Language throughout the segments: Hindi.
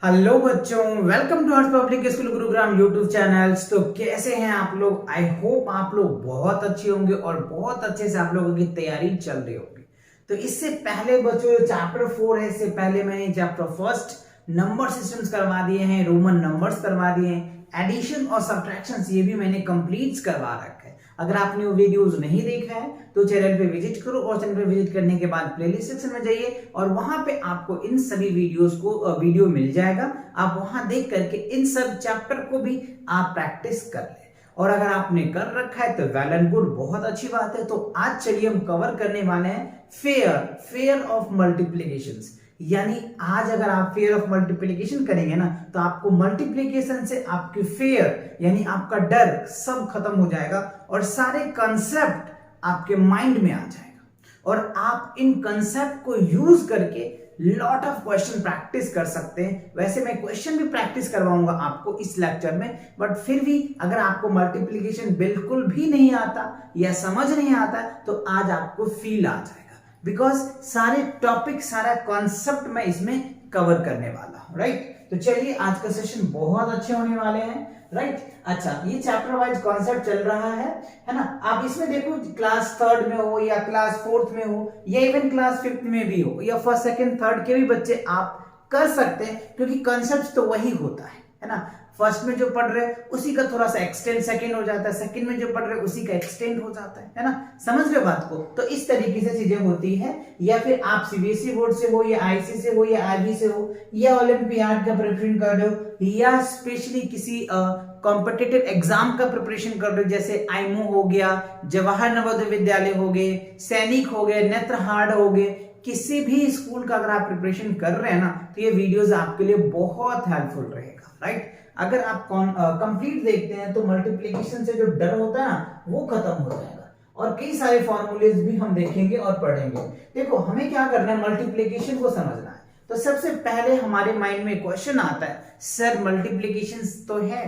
हेलो बच्चों, welcome to arts public school Gurugram YouTube channels. तो कैसे हैं आप लोग? आई होप आप लोग बहुत अच्छे होंगे और बहुत अच्छे से आप लोगों की तैयारी चल रही होगी। तो इससे पहले बच्चों चैप्टर 4 है, इससे पहले मैंने चैप्टर फर्स्ट नंबर सिस्टम्स करवा दिए हैं, रोमन नंबर्स करवा दिए हैं, एडिशन और सब्ट्रैक्शंस ये भी मैंने कंप्लीट करवा रखा है। अगर आपने वो वीडियोस नहीं देखा है तो चैनल पे विजिट करो और चैनल पे विजिट करने के बाद प्लेलिस्ट सेक्शन में जाइए और वहां पे आपको इन सभी वीडियोस को वीडियो मिल जाएगा। आप वहां देख करके इन सब चैप्टर को भी आप प्रैक्टिस कर ले। और अगर आपने कर रखा है तो वेल एंड गुड, बहुत अच्छी बात है। तो आज चलिए हम कवर करने वाले हैं फेयर ऑफ मल्टीप्लिकेशंस। यानी आज अगर आप फेयर ऑफ मल्टीप्लिकेशन करेंगे ना तो आपको मल्टीप्लिकेशन से आपके फेयर यानी आपका डर सब खत्म हो जाएगा और सारे कंसेप्ट आपके माइंड में आ जाएगा और आप इन कंसेप्ट को यूज करके लॉट ऑफ क्वेश्चन प्रैक्टिस कर सकते हैं। वैसे मैं क्वेश्चन भी प्रैक्टिस करवाऊंगा आपको इस लेक्चर में, बट फिर भी अगर आपको मल्टीप्लिकेशन बिल्कुल भी नहीं आता या समझ नहीं आता तो आज आपको फील आ जाएगा, बिकॉज सारे टॉपिक सारा कॉन्सेप्ट मैं इसमें कवर करने वाला हूं। राइट, तो चलिए आज का सेशन बहुत अच्छे होने वाले हैं। राइट, अच्छा ये चैप्टर वाइज कॉन्सेप्ट चल रहा है ना। आप इसमें देखो क्लास 3rd में हो या क्लास 4th में हो या इवन क्लास 5th में भी हो या 1st 2nd 3rd के भी बच्चे आप कर सकते हैं, क्योंकि कॉन्सेप्ट तो वही होता है ना। फर्स्ट में जो पढ़ रहे हैं उसी का थोड़ा सा एक्सटेंड सेकंड हो जाता है, सेकंड में जो पढ़ रहे हैं उसी का एक्सटेंड हो जाता है ना। समझ रहे बात को? तो इस तरीके से चीजें होती है। या फिर आप सीबीएसई बोर्ड से हो या आईसी से हो या आईबी से हो या ओलंपियाड का प्रिपरेशन कर रहे हो या स्पेशली किसी कॉम्पिटिटिव एग्जाम का प्रिपरेशन कर रहे हो, जैसे आईमो हो गया, जवाहर नवोदय विद्यालय हो गए, सैनिक हो गए, नेत्रहाट हो गए, किसी भी स्कूल का अगर आप प्रिपरेशन कर रहे हैं ना तो ये वीडियोस आपके लिए बहुत हेल्पफुल रहेगा। राइट, अगर आप कंप्लीट देखते हैं तो मल्टीप्लिकेशन से जो डर होता है ना वो खत्म हो जाएगा और कई सारे फॉर्मूलेज भी हम देखेंगे और पढ़ेंगे। देखो हमें क्या करना है, मल्टीप्लिकेशन को समझना है। तो सबसे पहले हमारे माइंड में क्वेश्चन आता है, सर मल्टीप्लिकेशन तो है,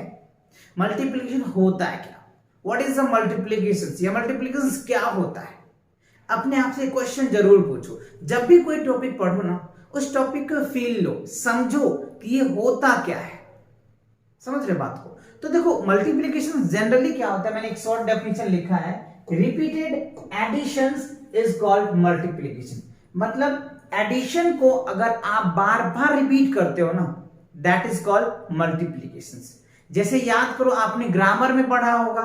मल्टीप्लिकेशन होता है क्या? व्हाट इज द मल्टीप्लिकेशन या मल्टीप्लिकेशन क्या होता है? अपने आप से क्वेश्चन जरूर पूछो। जब भी कोई टॉपिक पढ़ो ना उस टॉपिक को फील लो, समझो कि ये होता क्या है। समझ रहे बात को? तो देखो मल्टीप्लिकेशन जनरली क्या होता है, मैंने एक शॉर्ट डेफिनेशन लिखा है, repeated additions is called multiplication. मतलब एडिशन को अगर आप बार बार रिपीट करते हो ना दैट इज कॉल्ड मल्टीप्लिकेशन। जैसे याद करो आपने ग्रामर में पढ़ा होगा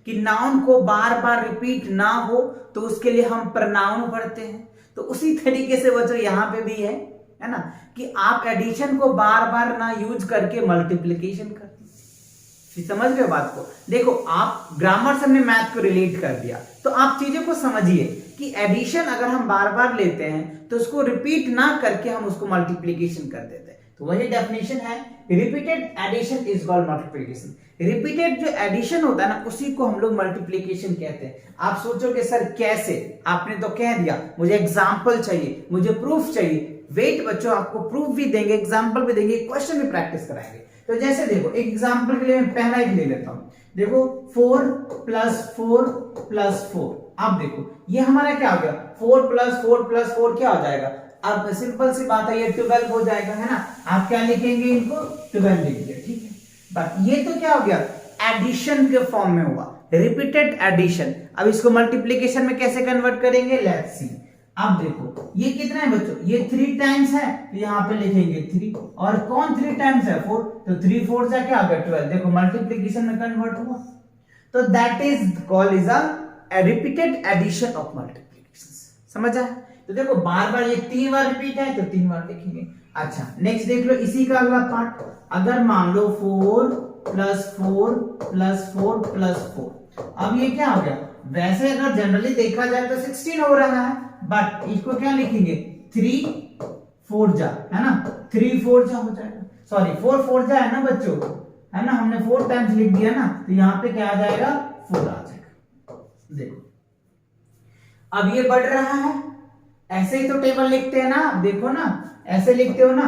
कि नाउन को बार बार रिपीट ना हो तो उसके लिए हम प्रनाउन पढ़ते हैं। तो उसी तरीके से बच्चों यहां पे भी है ना, कि आप एडिशन को बार बार ना यूज करके मल्टीप्लिकेशन करते हैं। समझ रहे हो बात को? देखो आप ग्रामर से हमने मैथ को रिलेट कर दिया तो आप चीजों को समझिए कि एडिशन अगर हम बार बार लेते हैं तो उसको रिपीट ना करके हम उसको मल्टीप्लिकेशन कर देते हैं। तो वही डेफिनेशन है, repeated addition is called multiplication. Repeated जो एडिशन होता है ना उसी को हम लोग मल्टीप्लिकेशन कहते हैं। आप सोचोगे सर कैसे? आपने तो कह दिया मुझे एग्जांपल चाहिए, मुझे प्रूफ चाहिए। वेट बच्चों, आपको प्रूफ भी देंगे, एग्जांपल भी देंगे, क्वेश्चन भी प्रैक्टिस कराएंगे। तो जैसे देखो एक एग्जांपल के लिए मैं पहला एक ले लेता हूं। देखो 4 + 4 + 4। अब देखो ये हमारा क्या हो गया, 4 + 4 + 4 क्या हो जाएगा? अब सिंपल सी बात है, ये 12 हो जाएगा, है ना। आप क्या लिखेंगे, इनको 12 लिखिए, ठीक है। बट ये तो क्या हो गया, एडिशन के फॉर्म में हुआ, रिपीटेड एडिशन। अब इसको मल्टीप्लिकेशन में कैसे कन्वर्ट करेंगे, लेट्स सी। अब देखो ये कितना है बच्चों, ये 3 टाइम्स है तो यहाँ पे लिखेंगे 3, और कौन 3 टाइम्स है, 4, तो 3 4 जा क्या हो गया 12। देखो मल्टीप्लिकेशन में कन्वर्ट हुआ। तो that is called is a repeated addition of multiplication. समझ आया? तो देखो बार बार ये 3 बार रिपीट है तो 3 बार लिखेंगे। अच्छा नेक्स्ट देख लो इसी का अगला पार्ट। अगर मान लो 4 + 4 + 4 + 4, अब ये क्या हो गया, वैसे अगर जनरली देखा जाए तो 16 हो रहा है, बट इसको क्या लिखेंगे 3 4 जा, है ना, 3 4 जा हो जाएगा। सॉरी 4 4 जा है ना बच्चों, है ना, हमने 4 टाइम्स लिख दिया ना तो यहाँ पे क्या आ जाएगा 4 आ जाएगा। देखो अब ये बढ़ रहा है, ऐसे ही तो टेबल लिखते हैं ना, देखो ना ऐसे लिखते हो ना,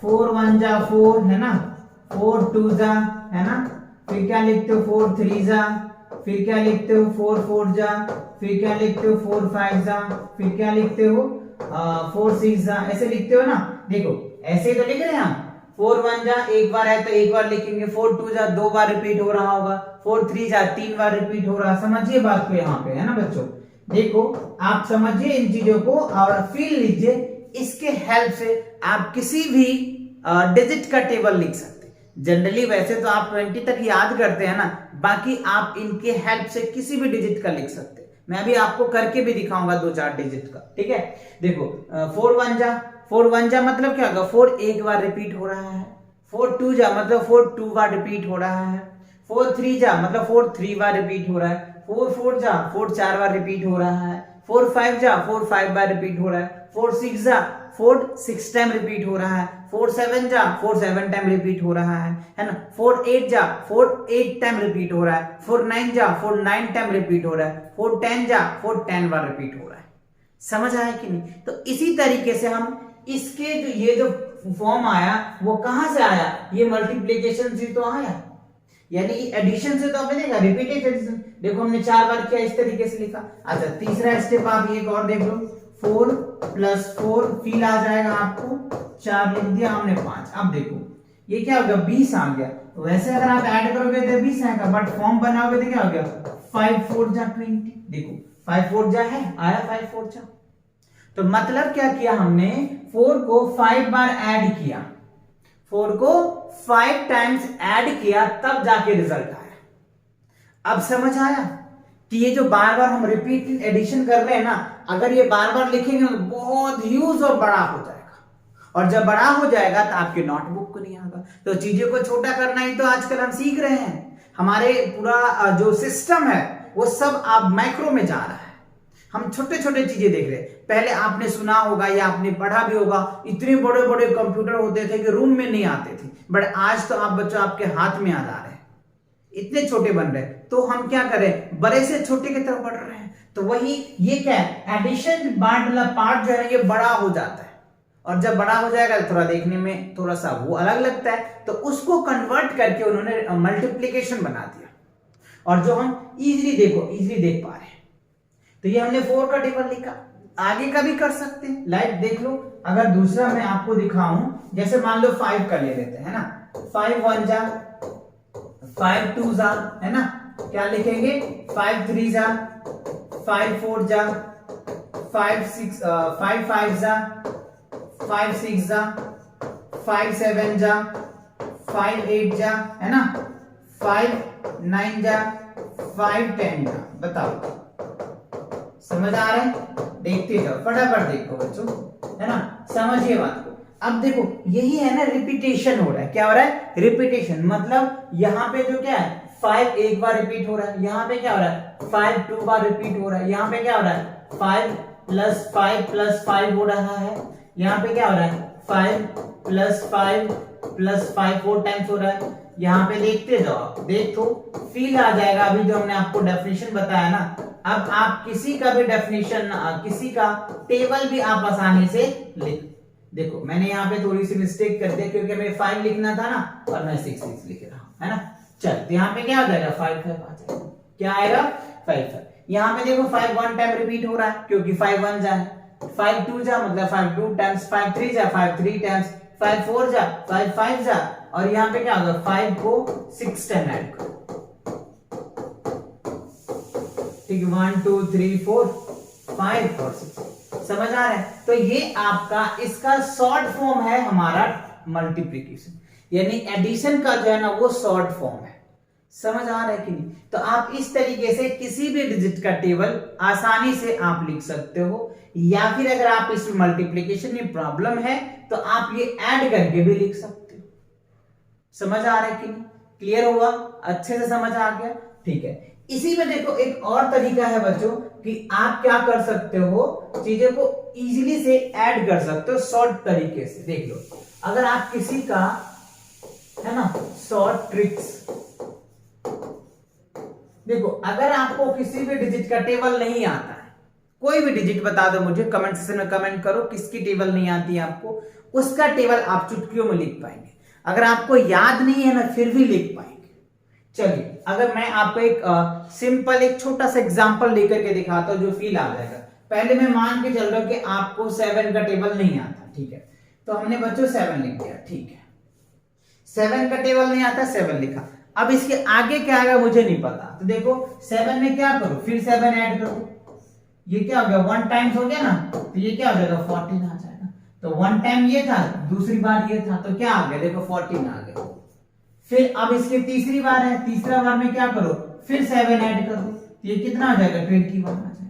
4 1 जा 4, है ना, 4 2 जा, है ना, फिर क्या लिखते हो 4 3 जा, फिर क्या लिखते हो 4 4 जा, फिर क्या लिखते हो 4 5 जा, फिर क्या लिखते हो 4 6 जा, ऐसे लिखते हो ना। देखो ऐसे तो लिख रहे हैं हम, 4 1 जा एक बार है तो एक बार लिखेंगे, 4 2 जा 2 बार रिपीट हो रहा होगा, 4 3 जा 3 बार रिपीट हो रहा। समझिए बात को यहाँ पे, है ना बच्चों। देखो आप समझिए इन चीजों को और फील लीजिए। इसके हेल्प से आप किसी भी डिजिट का टेबल लिख सकते हैं। जनरली वैसे तो आप 20 तक याद करते हैं ना, बाकी आप इनके हेल्प से किसी भी डिजिट का लिख सकते हैं। मैं अभी आपको करके भी दिखाऊंगा 2-4 डिजिट का, ठीक है। देखो 4 1 जा मतलब क्या होगा, 4 एक बार रिपीट हो रहा है। 4 2 जा मतलब 4 2 बार रिपीट हो रहा है। 4 3 जा मतलब 4 3 बार रिपीट हो रहा है। 4 4 जा 4 4 बार रिपीट हो रहा है। 4 5 जा 4 5 बार रिपीट हो रहा है। 4 6 जा 4 6 टाइम रिपीट हो रहा है। 4 7 जा 4 7 टाइम रिपीट हो रहा है ना। 4 8 जा 4 8 टाइम रिपीट हो रहा है। 4 9 जा 4 9 टाइम रिपीट हो रहा है। 4 10 जा 4 10 बार रिपीट हो रहा है। समझ आया कि नहीं? तो इसी तरीके से हम इसके जो ये जो फॉर्म आया वो कहां से आया, ये मल्टीप्लिकेशन से तो आया, यानी एडिशन से तो आपने देखा, रिपीटेशन। देखो हमने 4 बार किया, इस तरीके से लिखा। अच्छा तीसरा स्टेप आप एक और देख लो, 4 + 4 फील आ जाएगा आपको, 4 लिख दिया हमने 5। अब देखो ये क्या हो गया, 20 आ गया। वैसे अगर आप ऐड करोगे तो 20 आएगा, बट फॉर्म बनाओगे तो क्या हो गया, 5 4 जा 20। देखो 5 4 जा है, आया 5 4 जा। तो मतलब क्या किया हमने, 4 को 5 बार ऐड किया, 4 को 5 टाइम्स ऐड किया, तब जाके रिजल्ट आया। अब समझ आया कि ये जो बार बार हम रिपीट एडिशन कर रहे हैं ना, अगर ये बार बार लिखेंगे तो बहुत ह्यूज और बड़ा हो जाएगा, और जब बड़ा हो जाएगा तो आपके नोटबुक को नहीं आएगा। तो चीजों को छोटा करना ही तो आजकल हम सीख रहे हैं। हमारे पूरा जो सिस्टम है वो सब अब माइक्रो में जा रहा है। हम छोटे छोटे चीजें देख रहे हैं। पहले आपने सुना होगा या आपने पढ़ा भी होगा, इतने बड़े बड़े कंप्यूटर होते थे कि रूम में नहीं आते थे, बट आज तो आप बच्चों आपके हाथ में आ जा रहे हैं, इतने छोटे बन रहे हैं। तो हम क्या करें, बड़े से छोटे की तरफ बढ़ रहे हैं। तो वही ये क्या है, एडिशन वाला पार्ट जो है ये बड़ा हो जाता है, और जब बड़ा हो जाएगा तो थोड़ा देखने में थोड़ा सा वो अलग लगता है, तो उसको कन्वर्ट करके उन्होंने मल्टीप्लीकेशन बना दिया, और जो हम इजीली देख पा रहे हैं। तो ये हमने 4 का टेबल लिखा, आगे का भी कर सकते हैं। लाइक देख लो, अगर दूसरा मैं आपको दिखाऊं, जैसे मान लो 5 का ले लेते हैं ना, 5 1 जा 5 2 जा, है ना, क्या लिखेंगे, 5 3 जा 5 4 जा 5 5 जा 5 6 जा 5 7 जा 5 8 जा, है ना, 5 9 जा 5 10 जा। बताओ समझ आ रहा है? देखते जाओ, फटाफट देखो बच्चों, है ना, समझिए बात को। अब देखो यही है ना, रिपीटेशन हो रहा है। क्या हो रहा है, रिपीटेशन। मतलब यहाँ पे जो क्या है, 5 एक बार रिपीट हो रहा है, यहाँ पे क्या हो रहा है, 5 2 बार रिपीट हो रहा है, यहाँ पे क्या हो रहा है, 5 + 5 + 5 हो रहा है, यहाँ पे क्या हो रहा है, 5 + 5 + 5 4 टाइम्स हो रहा है। यहाँ पे देखते जाओ, देखो फील आ जाएगा। अभी जो हमने आपको डेफिनेशन बताया ना, अब आप किसी का भी डेफिनेशन, किसी का टेबल भी आप आसानी से लिख। देखो मैंने यहाँ पे थोड़ी सी मिस्टेक कर दी, क्योंकि हमें 5 लिखना था ना, और मैं 6 6 लिख रहा हूँ, है ना। चल तो यहाँ पे क्या आ जाएगा, 5 5 आ जाएगा। क्या आएगा, 5 5। यहाँ पे देखो 5 1 टाइम रिपीट हो रहा है, क्योंकि 5 1 जा है। 5 2 जा मतलब 5 2 टाइम्स, 5 3 जा 5 3 टाइम्स, 5 4 जा 5 5 जा, और यहाँ पे क्या होगा, 5 को 6 टाइम ऐड करो। ठीक है, 1 2 3 4 5 और 6। समझ आ रहा है? तो ये आपका इसका शॉर्ट फॉर्म है हमारा मल्टीप्लिकेशन, यानी एडिशन का जो है ना वो शॉर्ट फॉर्म है। समझ आ रहा है कि नहीं? तो आप इस तरीके से किसी भी डिजिट का टेबल आसानी से आप लिख सकते हो, या फिर अगर आप इस मल्टीप्लिकेशन में प्रॉब्लम है तो आप ये ऐड करके भी लिख सकते हो। समझ आ रहा है कि नहीं? क्लियर हुआ? अच्छे से समझ आ गया? ठीक है। इसी में देखो एक और तरीका है बच्चों कि आप क्या कर सकते हो, चीजों को इजीली से ऐड कर सकते हो शॉर्ट तरीके से। देख लो, अगर आप किसी का, है ना, शॉर्ट ट्रिक्स देखो, अगर आपको किसी भी डिजिट का टेबल नहीं आता है, कोई भी डिजिट बता दो मुझे, कमेंट सेक्शन में कमेंट करो किसकी टेबल नहीं आती है आपको, उसका टेबल आप चुटकियों में लिख पाएंगे। अगर आपको याद नहीं है ना, फिर भी लिख पाएंगे। चलिए, अगर मैं आपको एक सिंपल एक छोटा सा एग्जांपल लेकर के दिखाता हूं जो फील आ जाएगा। पहले मैं मान के चल रहा हूं कि आपको 7 का टेबल नहीं आता, ठीक है, तो हमने बच्चों 7 लिख दिया, ठीक है। 7 का टेबल नहीं आता, 7 लिखा। अब इसके आगे क्या आएगा मुझे नहीं पता, तो देखो 7 में क्या करो, फिर 7 ऐड करो, ये क्या हो गया 1 टाइम्स हो गया ना, तो ये क्या हो जाएगा 14 आ जाएगा। तो 1 टाइम ये था, दूसरी बार ये था, तो क्या आ गया देखो 14 आ गया। फिर अब इसकी तीसरी बार है, तीसरा बार में क्या करो, फिर 7 ऐड कर दो, तो ये कितना हो जाएगा 21 आ जाएगा,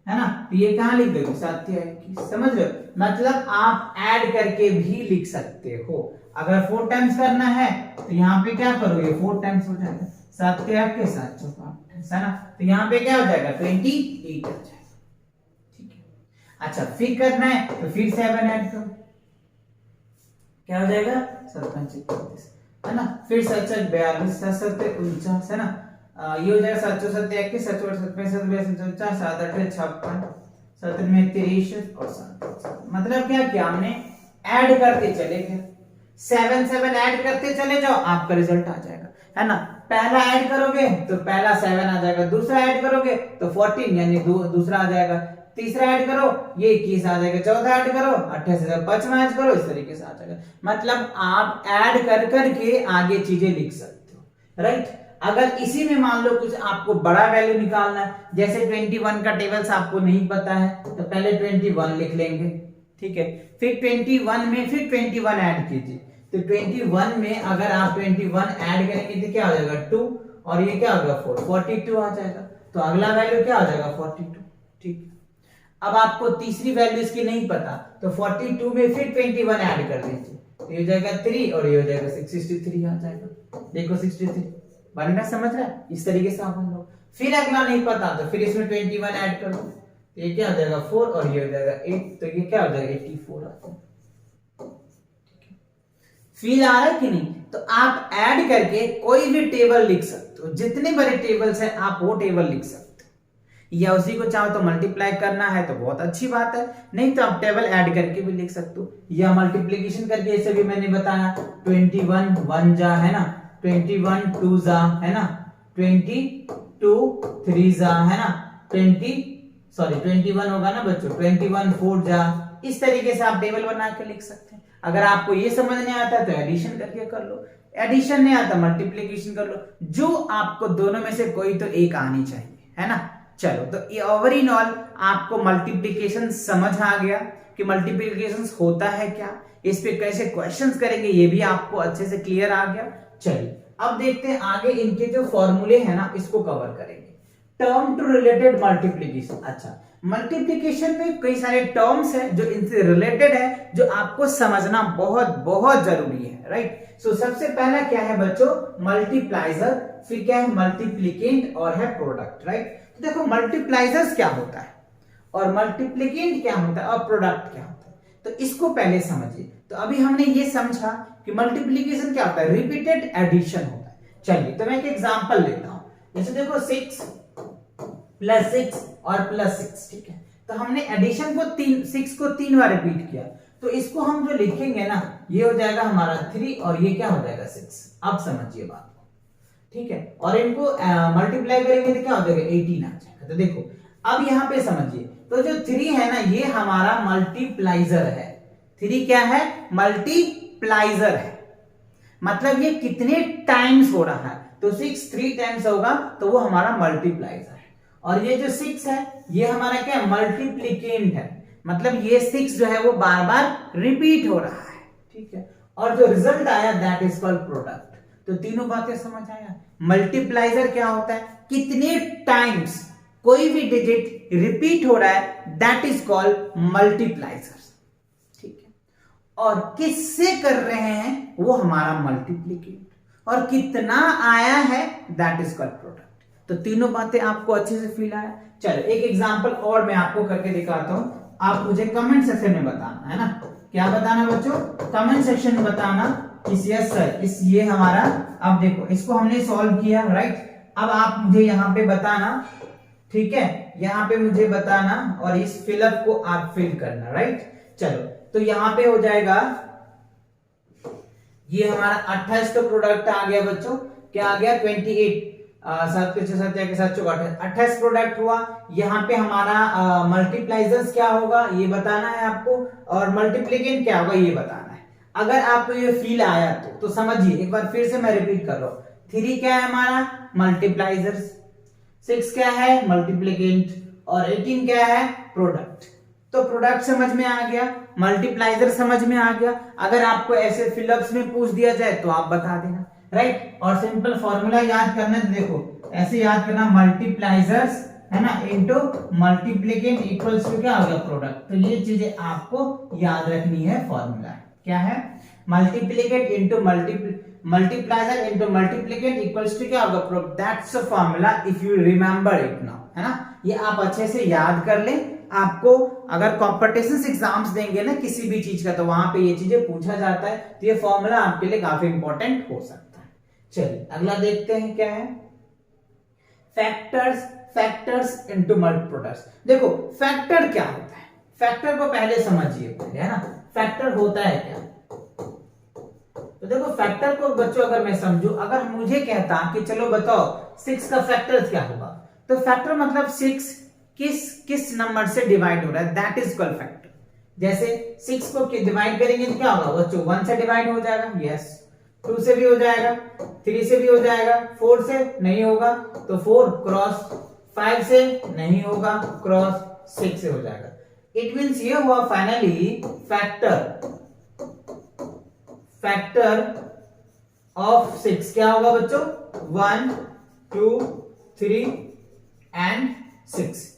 है ना। तो ये कहां लिख दोगे 7 या 21, समझ रहे हो, मतलब आप ऐड करके भी लिख सकते हो। अगर 4 टाइम्स करना है तो यहाँ पे क्या करोगे 4 टाइम्स हो जाएगा, 7 के 8 के 7 चौका 28, है ना। तो यहाँ पे क्या हो जाएगा 28 आ जाएगा, ठीक है। अच्छा फिर करना है तो फिर 7 ऐड करो, क्या हो जाएगा 7 5 31, है ना। फिर 7 7 42, 7 7 49, है ना। ये हो जाएगा 7 7 21, 7 8 7 65 49, 7 8 56, 7 में 63 और 7, मतलब क्या किया हमने, ऐड करते चले गए, 7 7 ऐड करते चले जाओ, आपका रिजल्ट आ जाएगा, है ना। पहला ऐड करोगे तो पहला 7 आ जाएगा, दूसरा ऐड करोगे तो 14 यानी दूसरा आ जाएगा, तीसरा ऐड करो ये 21 आ जाएगा, चौथा ऐड करो 28, पांचवा ऐड करो, इस तरीके से आ जाएगा। मतलब आप ऐड कर करके आगे चीजें लिख सकते हो, राइट। अगर इसी में मान लो कुछ आपको बड़ा वैल्यू निकालना है, जैसे 21 का टेबल्स आपको नहीं पता है, तो पहले 21 लिख लेंगे, ठीक है। फिर 21 में फिर 21 ऐड कीजिए, तो 21 में अगर आप 21 ऐड करेंगे तो क्या हो जाएगा 2, और ये क्या होगा 4, 42 आ जाएगा। तो अगला वैल्यू क्या हो जाएगा 42, ठीक है। अब आपको तीसरी वैल्यू इसकी नहीं पता, तो 42 में फिर 21 ऐड कर दीजिए, तो ये हो जाएगा 3 और ये हो जाएगा 63 आ जाएगा, देखो 63 बनना, समझ रहा है, इस तरीके से आप लो। फिर अगला नहीं पता तो फिर इसमें 21 ऐड कर दो, तो ये क्या हो जाएगा 4 और ये हो जाएगा 8, तो ये क्या हो जाएगा 84 आ जाएगा, ठीक है। फील आ रहा है कि नहीं। तो आप ऐड करके कोई भी टेबल लिख सकते हो, जितने बड़े टेबल्स हैं आप वो टेबल लिख सकते हो, या उसी को चाहो तो मल्टीप्लाई करना है तो बहुत अच्छी बात है, नहीं तो आप टेबल ऐड करके भी लिख सकते हो, या मल्टीप्लिकेशन करके, जैसे भी मैंने बताया 21 1 जा, है ना, 21 2 जा, है ना, 22 3 जा, है ना, 21 होगा ना बच्चों, 21 4 जा, इस तरीके से आप टेबल बना के लिख सकते हैं। अगर आपको ये समझ नहीं आता तो एडिशन करके कर लो, एडिशन नहीं आता मल्टीप्लिकेशन कर लो, जो आपको दोनों में से कोई तो एक आनी चाहिए, है ना। चलो, तो ये ओवरऑल आपको मल्टीप्लिकेशन समझ आ गया कि मल्टीप्लिकेशन होता है क्या, इस पे कैसे क्वेश्चंस करेंगे ये भी आपको अच्छे से क्लियर आ गया। चलिए अब देखते हैं आगे इनके जो फॉर्मूले हैं ना इसको कवर करेंगे। Term to related multiplication. अच्छा, मल्टीप्लिकेशन में कई सारे टर्म्स हैं जो इनसे रिलेटेड है, जो आपको समझना बहुत बहुत जरूरी है, राइट। सो सबसे पहला क्या है बच्चों, मल्टीप्लाइजर, फिर क्या है मल्टीप्लिकेंट और है प्रोडक्ट, राइट। तो देखो मल्टीप्लाइजर्स क्या होता है और मल्टीप्लिकेंट क्या होता है और प्रोडक्ट क्या होता है, तो इसको पहले समझिए। तो अभी हमने ये समझा कि मल्टीप्लिकेशन क्या होता है, रिपीटेड एडिशन होता है। चलिए तो मैं एक एग्जांपल लेता हूं, जैसे देखो 6 + 6 और +6, ठीक है। तो हमने एडिशन को 6 को 3 बार रिपीट किया, तो इसको हम जो लिखेंगे ना ये हो जाएगा हमारा 3 और ये क्या हो जाएगा 6। अब समझिए बात को, ठीक है। और इनको मल्टीप्लाई करेंगे तो क्या हो जाएगा 18 आ जाएगा। तो देखो अब यहां पे समझिए, तो जो 3 है ना ये हमारा मल्टीप्लाइजर है। 3 क्या है, मल्टीप्लाइजर है, मतलब ये कितने टाइम्स हो रहा है, तो 6 3 टाइम्स होगा तो वो हमारा मल्टीप्लाइजर है। और ये जो 6 है ये हमारा क्या है, मल्टीप्लिकेंट है, मतलब ये 6 जो है वो बार बार रिपीट हो रहा है, ठीक है। और जो रिजल्ट आया दैट इज कॉल्ड प्रोडक्ट। तो तीनों बातें समझ आया। मल्टीप्लाइजर क्या होता है, कितने टाइम्स कोई भी डिजिट रिपीट हो रहा है, दैट इज कॉल्ड मल्टीप्लाइजर, ठीक है। और किससे कर रहे हैं वो हमारा मल्टीप्लिकेट, और कितना आया है दैट इज कॉल्ड प्रोडक्ट। तो तीनों बातें आपको अच्छे से फील आया। चलो एक एग्जांपल और मैं आपको करके दिखाता हूं, आप मुझे कमेंट सेक्शन में बताना, है ना। क्या बताना बच्चों, कमेंट सेक्शन में बताना कि यस सर इस ये हमारा, अब देखो इसको हमने सॉल्व किया, राइट। अब आप मुझे यहाँ पे बताना, ठीक है, यहाँ पे मुझे बताना और इस फिलअप को आप फिल करना, राइट। चलो तो यहाँ पे हो जाएगा, ये हमारा 28 तो प्रोडक्ट आ गया बच्चों, क्या आ गया 28, 7 के 6 7 के 7 28 प्रोडक्ट हुआ। यहाँ पे हमारा मल्टीप्लाइजर्स क्या होगा ये बताना है आपको, और मल्टीप्लिकेंट क्या होगा ये बताना है। अगर आपको ये फील आया तो समझिए, एक बार फिर से मैं रिपीट कर रहा हूं। 3 क्या है हमारा मल्टीप्लाइजर्स, 6 क्या है मल्टीप्लिकेंट, और 18 क्या है प्रोडक्ट। तो प्रोडक्ट समझ में आ गया, मल्टीप्लाइजर समझ में आ गया। अगर आपको ऐसे फिलअप्स में पूछ दिया जाए तो आप बता देना, राइट। और सिंपल फॉर्मूला याद करना, देखो ऐसे याद करना, मल्टीप्लाइजर्स है ना इनटू मल्टीप्लिकेंट इक्वल्स टू क्या होगा प्रोडक्ट। तो ये चीजें आपको याद रखनी है, फॉर्मूला क्या है multiplicate into multiplier into multiplicand equals to क्या होगा product. That's a formula if you remember it now, है ना। ये आप अच्छे से याद कर लें। आपको अगर कॉम्पिटिशन एग्जाम्स देंगे ना किसी भी चीज का, तो वहां पे ये चीजें पूछा जाता है, तो ये फॉर्मूला आपके लिए काफी इंपॉर्टेंट हो सकता है। चलिए अगला देखते हैं क्या है, फैक्टर्स इनटू मल्टी प्रोडक्ट्स। देखो फैक्टर क्या होता है, फैक्टर को पहले समझिए, है ना। फैक्टर होता है क्या, तो देखो फैक्टर को बच्चों अगर मैं समझू, अगर मुझे कहता कि चलो बताओ 6 का फैक्टर क्या होगा, तो फैक्टर मतलब 6 किस नंबर से डिवाइड हो रहा है, दैट इज कॉल्ड फैक्टर। जैसे 6 को डिवाइड करेंगे तो क्या होगा बच्चों, 1 से डिवाइड हो जाएगा, यस, 2 से भी हो जाएगा, 3 से भी हो जाएगा, 4 से नहीं होगा तो 4 क्रॉस, 5 से नहीं होगा क्रॉस, 6 से हो जाएगा। इट मींस ये हुआ फाइनली फैक्टर ऑफ 6 क्या होगा बच्चों, 1 2 3 एंड 6।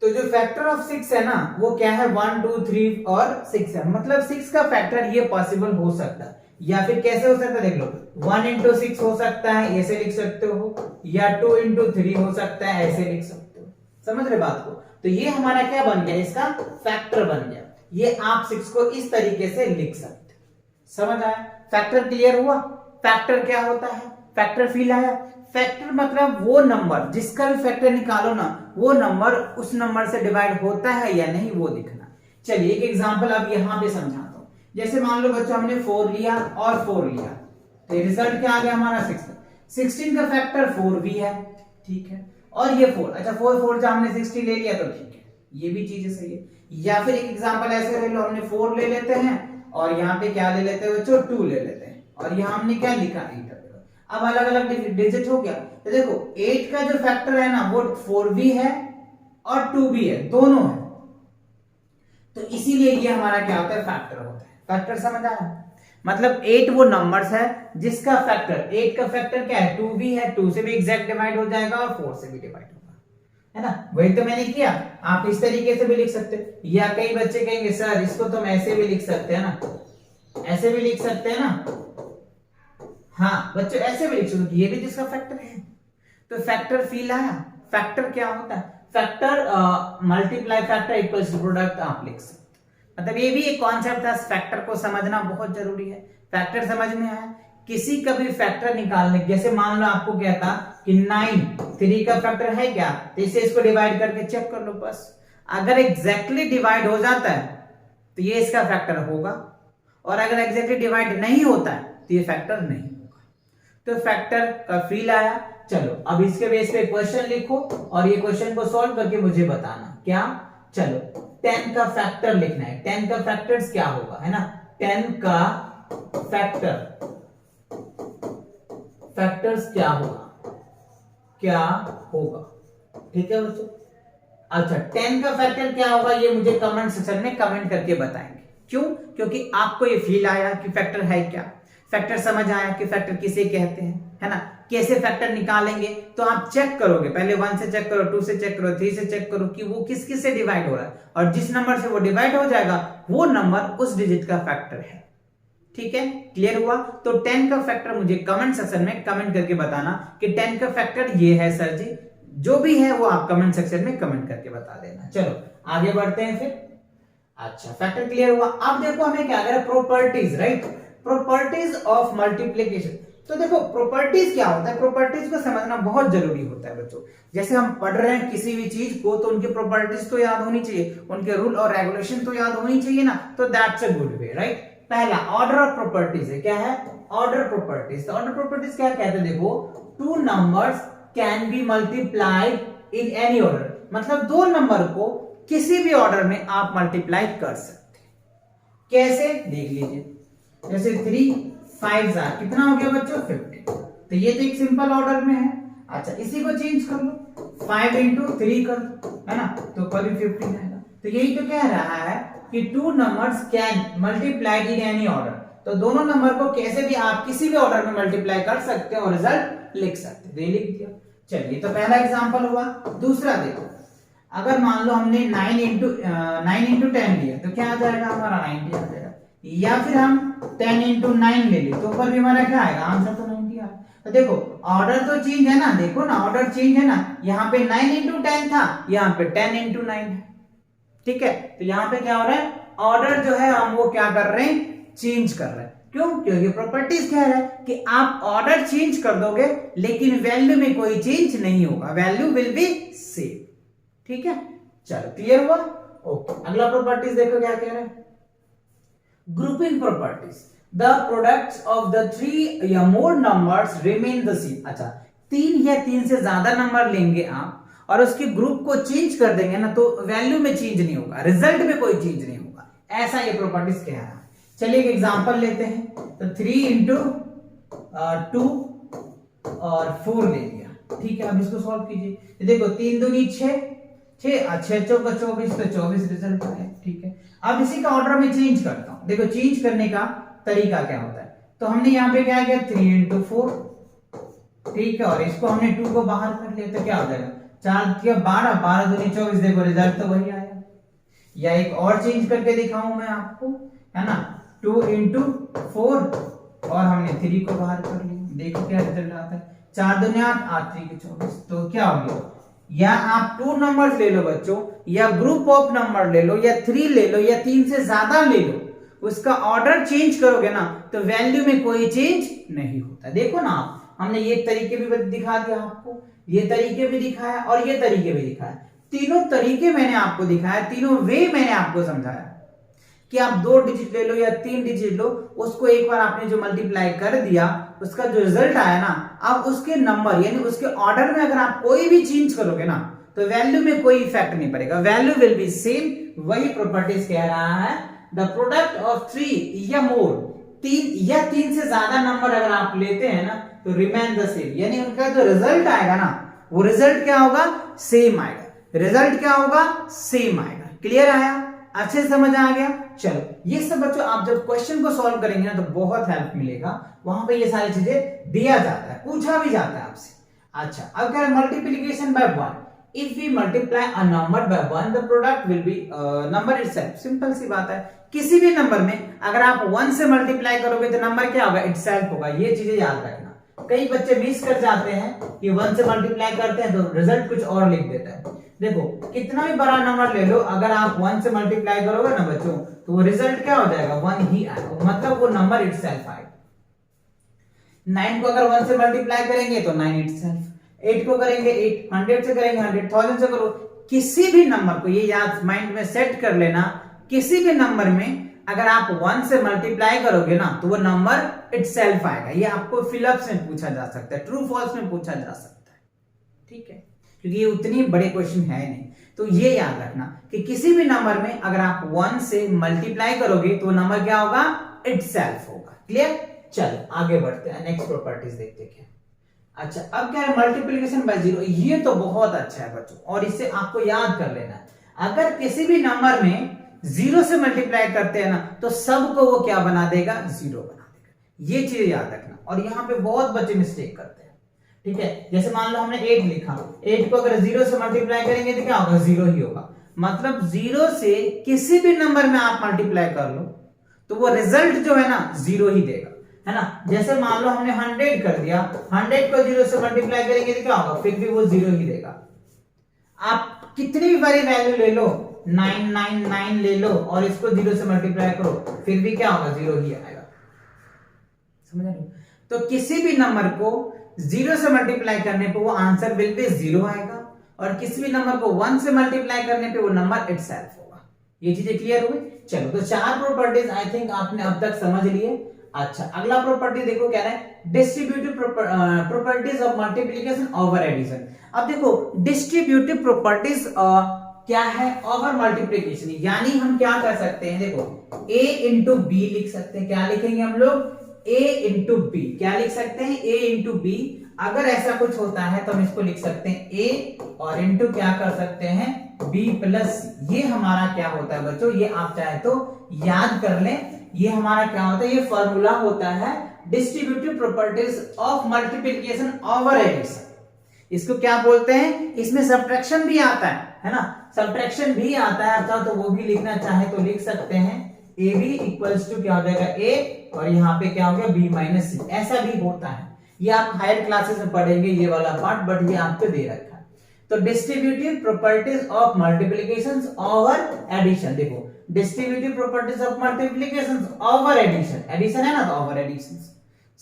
तो जो फैक्टर ऑफ 6 है ना वो क्या है 1 2 3 और 6 है, मतलब 6 का फैक्टर ये पॉसिबल हो सकता है, या फिर कैसे हो सकता है देख लो, 1 इंटू 6 हो सकता है, ऐसे लिख सकते हो, या 2 इंटू 3 हो सकता है, ऐसे लिख सकते हो। समझ रहे बात को। तो ये हमारा क्या बन गया, इसका फैक्टर बन गया। ये आप 6 को इस तरीके से लिख सकते, समझ आया। फैक्टर क्लियर हुआ। फैक्टर क्या होता है, फैक्टर फील आया। फैक्टर मतलब वो नंबर, जिसका भी फैक्टर निकालो ना, वो नंबर उस नंबर से डिवाइड होता है या नहीं वो दिखना। चलिए एक एग्जांपल अब यहां पे समझाता हूं। जैसे मान लो बच्चों हमने 4 लिया और 4 लिया, तो रिजल्ट क्या आ गया हमारा 16। 16 का फैक्टर 4 भी है, ठीक है, और ये 4, अच्छा 4 जब हमने 60 ले लिया तो ठीक है, ये भी चीजें सही है। या फिर एक एग्जांपल ऐसे ले लो, हमने 4 ले लेते हैं और यहाँ पे क्या ले लेते हैं बच्चों 2 ले लेते हैं, और यहाँ हमने क्या लिखा 8। अब अलग अलग डिजिट हो गया, तो देखो 8 का जो फैक्टर है ना वो 4 भी है और 2 भी है, दोनों है। तो इसीलिए ये हमारा क्या होता है फैक्टर होता है। फैक्टर समझ आया, मतलब 8 वो नंबर्स है जिसका फैक्टर, 8 का फैक्टर क्या है 2 भी है, 2 से भी एग्जैक्ट डिवाइड हो जाएगा और 4 से भी डिवाइड होगा, है ना। वही तो मैंने किया। आप इस तरीके से भी लिख सकते हैं, या कई बच्चे कहेंगे सर इसको तो हम ऐसे भी लिख सकते हैं ना, ऐसे भी लिख सकते हैं ना। हाँ बच्चों ऐसे भी लिख सकते, ये भी जिसका फैक्टर है। तो फैक्टर फील आया। फैक्टर क्या होता है, factor multiply factor equals to product आप लिख सकते, मतलब ये भी एक कॉन्सेप्ट था। फैक्टर को समझना बहुत जरूरी है। फैक्टर समझ में आया, किसी का भी फैक्टर निकालने, जैसे मान लो आपको कहता कि 9 3 का फैक्टर है क्या, तो इसे इसको डिवाइड करके चेक कर लो बस। अगर एग्जैक्टली डिवाइड हो जाता है तो ये इसका फैक्टर होगा, और अगर एग्जैक्टली डिवाइड नहीं होता है तो ये फैक्टर नहीं होगा। तो फैक्टर का फील आया। चलो अब इसके बेस पे क्वेश्चन लिखो और ये क्वेश्चन को सॉल्व करके मुझे बताना क्या। चलो 10 का फैक्टर लिखना है। 10 का फैक्टर्स क्या होगा, है ना। 10 का फैक्टर्स क्या होगा, ठीक है बच्चों। अच्छा 10 का फैक्टर क्या होगा ये मुझे कमेंट सेक्शन में कमेंट करके बताएंगे। क्यों, क्योंकि आपको ये फील आया कि फैक्टर है क्या, फैक्टर समझ आया कि फैक्टर किसे कहते हैं, है ना। कैसे फैक्टर निकालेंगे तो आप चेक करोगे, पहले 1 से चेक करो, 2 से चेक करो, 3 से चेक करो कि वो किस किस से डिवाइड हो रहा है, और जिस नंबर से वो डिवाइड हो जाएगा वो नंबर उस डिजिट का फैक्टर है। ठीक है, क्लियर हुआ। तो 10 का फैक्टर मुझे कमेंट सेक्शन में कमेंट करके बताना कि 10 का फैक्टर ये है सर जी, जो भी है वो आप कमेंट सेक्शन में कमेंट करके बता देना। चलो आगे बढ़ते हैं फिर। अच्छा फैक्टर क्लियर हुआ। अब देखो हमें क्या करें, properties, right, properties of multiplication. तो देखो प्रॉपर्टीज क्या होता है, प्रॉपर्टीज को समझना बहुत जरूरी होता है बच्चों। जैसे हम पढ़ रहे हैं किसी भी चीज को तो उनकी प्रॉपर्टीज तो याद होनी चाहिए, उनके रूल और रेगुलेशन तो याद होनी चाहिए ना, तो that's a good way, right. पहला ऑर्डर ऑफ प्रॉपर्टीज है, क्या है ऑर्डर प्रॉपर्टीज। तो ऑर्डर प्रॉपर्टीज क्या कहते हैं, देखो 2 numbers can be multiplied in any order, मतलब 2 नंबर को किसी भी ऑर्डर में आप मल्टीप्लाई कर सकते हैं। कैसे देख लीजिए, जैसे 3 5 कितना हो गया बच्चों 50, तो ये तो एक सिंपल ऑर्डर में है। अच्छा इसी को चेंज कर लो, 5 इंटू 3 कर दो, है ना, तो कभी 15 आएगा। तो यही तो कह रहा है कि two numbers can multiplied in any order, तो दोनों नंबर को कैसे भी आप किसी भी ऑर्डर में मल्टीप्लाई कर सकते हैं और रिजल्ट लिख सकते हैं, तो ये लिख दिया। चलिए तो पहला एग्जांपल हुआ। दूसरा देखो, अगर मान लो हमने 9 इंटू 10 लिया तो क्या आ जाएगा हमारा 90 आ जाएगा, या फिर हम 10 इंटू 9 ले ली तो ऊपर भी हमारा क्या आएगा, आंसर तो 90 आएगा। तो देखो ऑर्डर तो चेंज है ना, देखो ना ऑर्डर चेंज है ना, यहाँ पे 9 इंटू 10 था, यहाँ पे 10 इंटू 9 है, ठीक है। तो यहाँ पे क्या हो रहा है, ऑर्डर जो है हम वो क्या कर रहे हैं, चेंज कर रहे हैं। क्यों, क्योंकि प्रॉपर्टीज कह रहा है कि आप ऑर्डर चेंज कर दोगे लेकिन वैल्यू में कोई चेंज नहीं होगा, वैल्यू विल बी सेम, ठीक है। चलो क्लियर हुआ, ओके। अगला प्रॉपर्टीज देखो क्या कह रहे हैं, grouping properties, the products of the 3 या मोर नंबर्स रिमेन द सेम। अच्छा 3 या 3 से ज्यादा नंबर लेंगे आप और उसके ग्रुप को चेंज कर देंगे ना, तो वैल्यू में चेंज नहीं होगा, रिजल्ट में कोई चेंज नहीं होगा, ऐसा ये प्रॉपर्टीज कह रहा है। चलिए एक एग्जांपल लेते हैं, तो 3 इंटू 2 और 4 ले लिया, ठीक है। अब इसको सॉल्व कीजिए, देखो 3 दूनी 6, 6 चौका 24, तो 24 रिजल्ट आया, ठीक है। अब इसी का ऑर्डर में चेंज करता हूं, देखो चेंज करने का तरीका क्या होता है, तो हमने यहाँ पे क्या किया 3 इंटू 4, ठीक है, और इसको हमने 2 को बाहर कर लिया, तो क्या हो जाएगा 4 किया 12, 12 दूनी 24, देखो रिजल्ट तो वही आया। या एक और चेंज करके दिखाऊं मैं आपको, है ना, 2 इंटू 4 और हमने 3 को बाहर कर लिया, देखो क्या रिजल्ट आता है, 4 दूनी 8, 8 3 के 24, तो क्या हो गया, या आप 2 नंबर्स ले लो बच्चों, या ग्रुप ऑफ नंबर ले लो, या 3 ले लो, या 3 से ज्यादा ले लो, उसका ऑर्डर चेंज करोगे ना तो वैल्यू में कोई चेंज नहीं होता। देखो ना हमने ये तरीके भी दिखा दिया आपको, ये तरीके भी दिखाया और ये तरीके भी दिखाया, तीनों तरीके मैंने आपको दिखाया, तीनों वे मैंने आपको समझाया कि आप 2 डिजिट ले लो या 3 डिजिट लो, उसको एक बार आपने जो मल्टीप्लाई कर दिया, उसका जो रिजल्ट आया ना, अब उसके नंबर यानी उसके ऑर्डर में अगर आप कोई भी चेंज करोगे ना तो वैल्यू में कोई इफेक्ट नहीं पड़ेगा, वैल्यू विल बी सेम। वही प्रॉपर्टीज कह रहा है, द प्रोडक्ट ऑफ 3 या मोर, 3 या 3 से ज्यादा नंबर अगर आप लेते हैं ना तो रिमेन द सेम, यानी उनका जो रिजल्ट आएगा ना वो रिजल्ट क्या होगा, सेम आएगा, रिजल्ट क्या होगा, सेम आएगा। क्लियर आया, अच्छे से समझ आ गया। चलो ये सब बच्चों आप जब क्वेश्चन को सॉल्व करेंगे ना तो बहुत हेल्प मिलेगा, वहां पे ये सारी चीजें दिया जाता है, पूछा भी जाता है आपसे। अच्छा अब क्या है, multiplication by 1, if we multiply a number by 1 the product will be number itself. Simple सी बात है, किसी भी नंबर में अगर आप 1 से मल्टीप्लाई करोगे तो नंबर क्या होगा, इटसेल्फ होगा, ये चीजें याद रखना। कई बच्चे मिस कर जाते हैं कि 1 से मल्टीप्लाई करते हैं तो रिजल्ट कुछ और लिख देता है। देखो कितना भी बड़ा नंबर ले लो, अगर आप 1 से मल्टीप्लाई करोगे ना बच्चों तो वो रिजल्ट क्या हो जाएगा, 1 ही आएगा, मतलब वो नंबर इटसेल्फ आएगा। 9 को अगर 1 से मल्टीप्लाई करेंगे तो 9 इटसेल्फ, 8 को करेंगे 8, 100 से करेंगे 100, 1000 से करो, किसी भी नंबर को ये याद माइंड में सेट कर लेना, किसी भी नंबर में अगर आप 1 से मल्टीप्लाई करोगे ना तो वो नंबर इटसेल्फ आएगा। ये आपको फिलअप्स में पूछा जा सकता है, ट्रू फॉल्स में पूछा जा सकता है, ठीक है, क्योंकि ये उतनी बड़े क्वेश्चन है नहीं। तो ये याद रखना कि किसी भी नंबर में अगर आप 1 से मल्टीप्लाई करोगे तो नंबर क्या होगा, इटसेल्फ होगा। क्लियर, चलो आगे बढ़ते हैं, नेक्स्ट प्रॉपर्टीज देखते हैं। अच्छा अब क्या है, मल्टीप्लिकेशन बाय 0, ये तो बहुत अच्छा है बच्चों और इसे आपको याद कर लेना है। अगर किसी भी नंबर में 0 से मल्टीप्लाई करते हैं ना तो सबको वो क्या बना देगा, 0 बना देगा, ये चीज याद रखना। और यहाँ पे बहुत बच्चे मिस्टेक करते हैं, ठीक है, जैसे मान लो हमने 8 लिखा, 8 को अगर 0 से मल्टीप्लाई करेंगे तो क्या होगा, 0 ही होगा, मतलब 0 से किसी भी नंबर में आप मल्टीप्लाई कर लो तो वो रिजल्ट जो है ना 0 ही देगा, है ना। जैसे मान लो हमने 100 कर दिया, 100 को 0 से मल्टीप्लाई करेंगे तो क्या होगा, फिर भी वो 0 ही देगा। आप कितनी भी बड़ी वैल्यू ले लो, 999 ले लो और इसको 0 से मल्टीप्लाई करो, फिर भी क्या होगा, 0 ही आएगा, समझ रहे हो। तो किसी भी नंबर को 0 से मल्टीप्लाई करने पे वो आंसर विल बी 0 आएगा और किसी भी नंबर को 1 से मल्टीप्लाई करने पे वो नंबर इटसेल्फ होगा। ये चीजें क्लियर हुई। चलो तो 4 प्रॉपर्टीज आई थिंक आपने अब तक समझ लिए। अच्छा अगला प्रॉपर्टी देखो क्या है, distributive properties of multiplication over addition. अब देखो डिस्ट्रीब्यूटिव प्रॉपर्टीज क्या है, ओवर मल्टीप्लीकेशन। यानी हम क्या कर सकते हैं, देखो a इंटू बी लिख सकते हैं। क्या लिखेंगे हम लोग, a इंटू बी। क्या लिख सकते हैं, a इंटू बी। अगर ऐसा कुछ होता है तो हम इसको लिख सकते हैं a और इंटू क्या कर सकते हैं, b प्लस c। ये हमारा क्या होता है बच्चों, ये आप चाहे तो याद कर लें, ये हमारा क्या होता है, ये फॉर्मूला होता है distributive properties of multiplication over addition. इसको क्या बोलते हैं, इसमें सब्ट्रैक्शन भी आता है ना, सब्ट्रैक्शन भी आता है। अच्छा तो वो भी लिखना चाहे तो लिख सकते हैं, ए बी इक्वल्स टू क्या हो जाएगा ए, और यहाँ पे क्या हो गया बी माइनस सी। ऐसा भी होता है, ये आप हायर क्लासेस में पढ़ेंगे ये वाला पार्ट, बट ये आपको दे रखा है। तो distributive properties of multiplication over addition, देखो distributive properties of multiplication over addition, addition है ना तो ओवर एडिशन,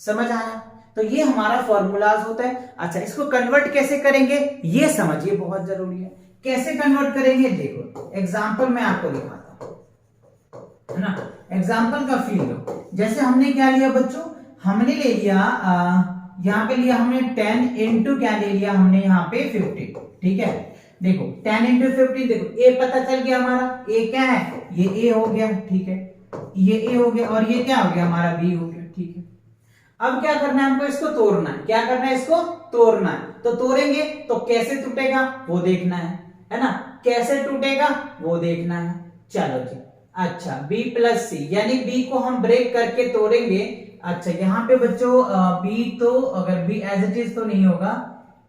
समझ आया। तो ये हमारा फॉर्मूलाज होता है। अच्छा इसको कन्वर्ट कैसे करेंगे ये समझिए, बहुत जरूरी है। कैसे कन्वर्ट करेंगे, देखो एग्जांपल मैं आपको दिखाता हूं, है ना। एग्जांपल का फील लो। जैसे हमने क्या लिया बच्चों, हमने ले लिया यहाँ पे लिया हमने 10 इंटू क्या ले लिया हमने यहाँ पे 50, ठीक है। देखो 10 इंटू 50, देखो ए पता चल गया हमारा, ए क्या है, ये ए हो गया, ठीक है, ये ए हो गया, और ये क्या हो गया हमारा बी हो गया, ठीक है। अब क्या करना है हमको, इसको तोड़ना है। क्या करना है, इसको तोड़ना है। तो तोड़ेंगे तो कैसे टूटेगा वो देखना है ना, कैसे टूटेगा वो देखना है। चलो जी, अच्छा b प्लस सी, यानी b को हम ब्रेक करके तोड़ेंगे। अच्छा यहाँ पे बच्चों b तो अगर b एज इट इज तो नहीं होगा,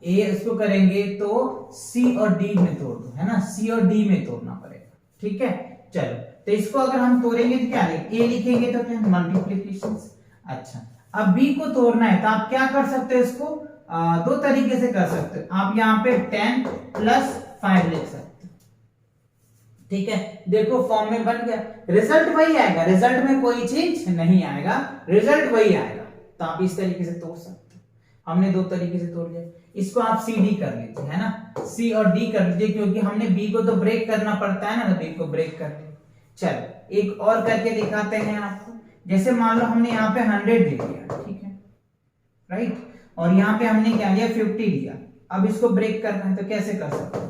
a इसको करेंगे तो c और d में तोड़ दो, है ना, c और d में तोड़ना पड़ेगा, ठीक है। चलो तो इसको अगर हम तोड़ेंगे तो क्या लिखेंगे, a लिखेंगे तो क्या मल्टीप्लिकेशन। अच्छा अब b को तोड़ना है तो आप क्या कर सकते हो, इसको दो तरीके से कर सकते हो। आप यहाँ पे 10 प्लस 5 लिख सकते हो, ठीक है। देखो फॉर्म में बन गया, रिजल्ट वही आएगा, रिजल्ट में कोई चेंज नहीं आएगा, रिजल्ट वही आएगा। तो आप इस तरीके से तोड़ सकते हो। हमने दो तरीके से तोड़ लिया, इसको आप सी डी कर लीजिए, है ना, सी और डी कर लीजिए, क्योंकि हमने बी को तो ब्रेक करना पड़ता है ना, तो बी को ब्रेक कर लिया। चलो एक और करके दिखाते हैं आपको। जैसे मान लो हमने यहाँ पे 100 ले लिया, ठीक है, राइट, और यहाँ पे हमने क्या लिया 50 लिया। अब इसको ब्रेक करना है तो कैसे कर सकते हो,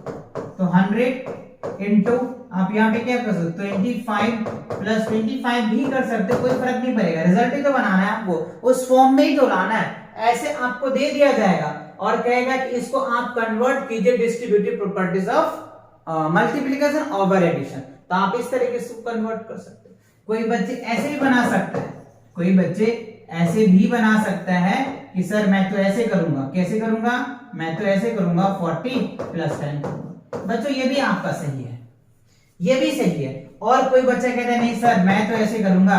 तो 100 इंटू आप यहाँ पे क्या कर सकते हो 25 प्लस 25 भी कर सकते हो, कोई फर्क नहीं पड़ेगा, रिजल्ट ही तो बनाना है आपको, उस फॉर्म में ही तो लाना है। ऐसे आपको दे दिया जाएगा और कहेगा कि इसको आप कन्वर्ट कीजिए distributive properties of multiplication over addition, तो आप इस तरीके से कन्वर्ट कर सकते हो। कोई बच्चे ऐसे भी बना सकता है, कोई बच्चे ऐसे भी बना सकता है कि सर मैं तो ऐसे करूंगा, कैसे करूंगा, मैं तो ऐसे करूंगा 40 प्लस 10 करूंगा। बच्चों ये भी आपका सही है, ये भी सही है। और कोई बच्चा कहता है नहीं सर मैं तो ऐसे करूंगा,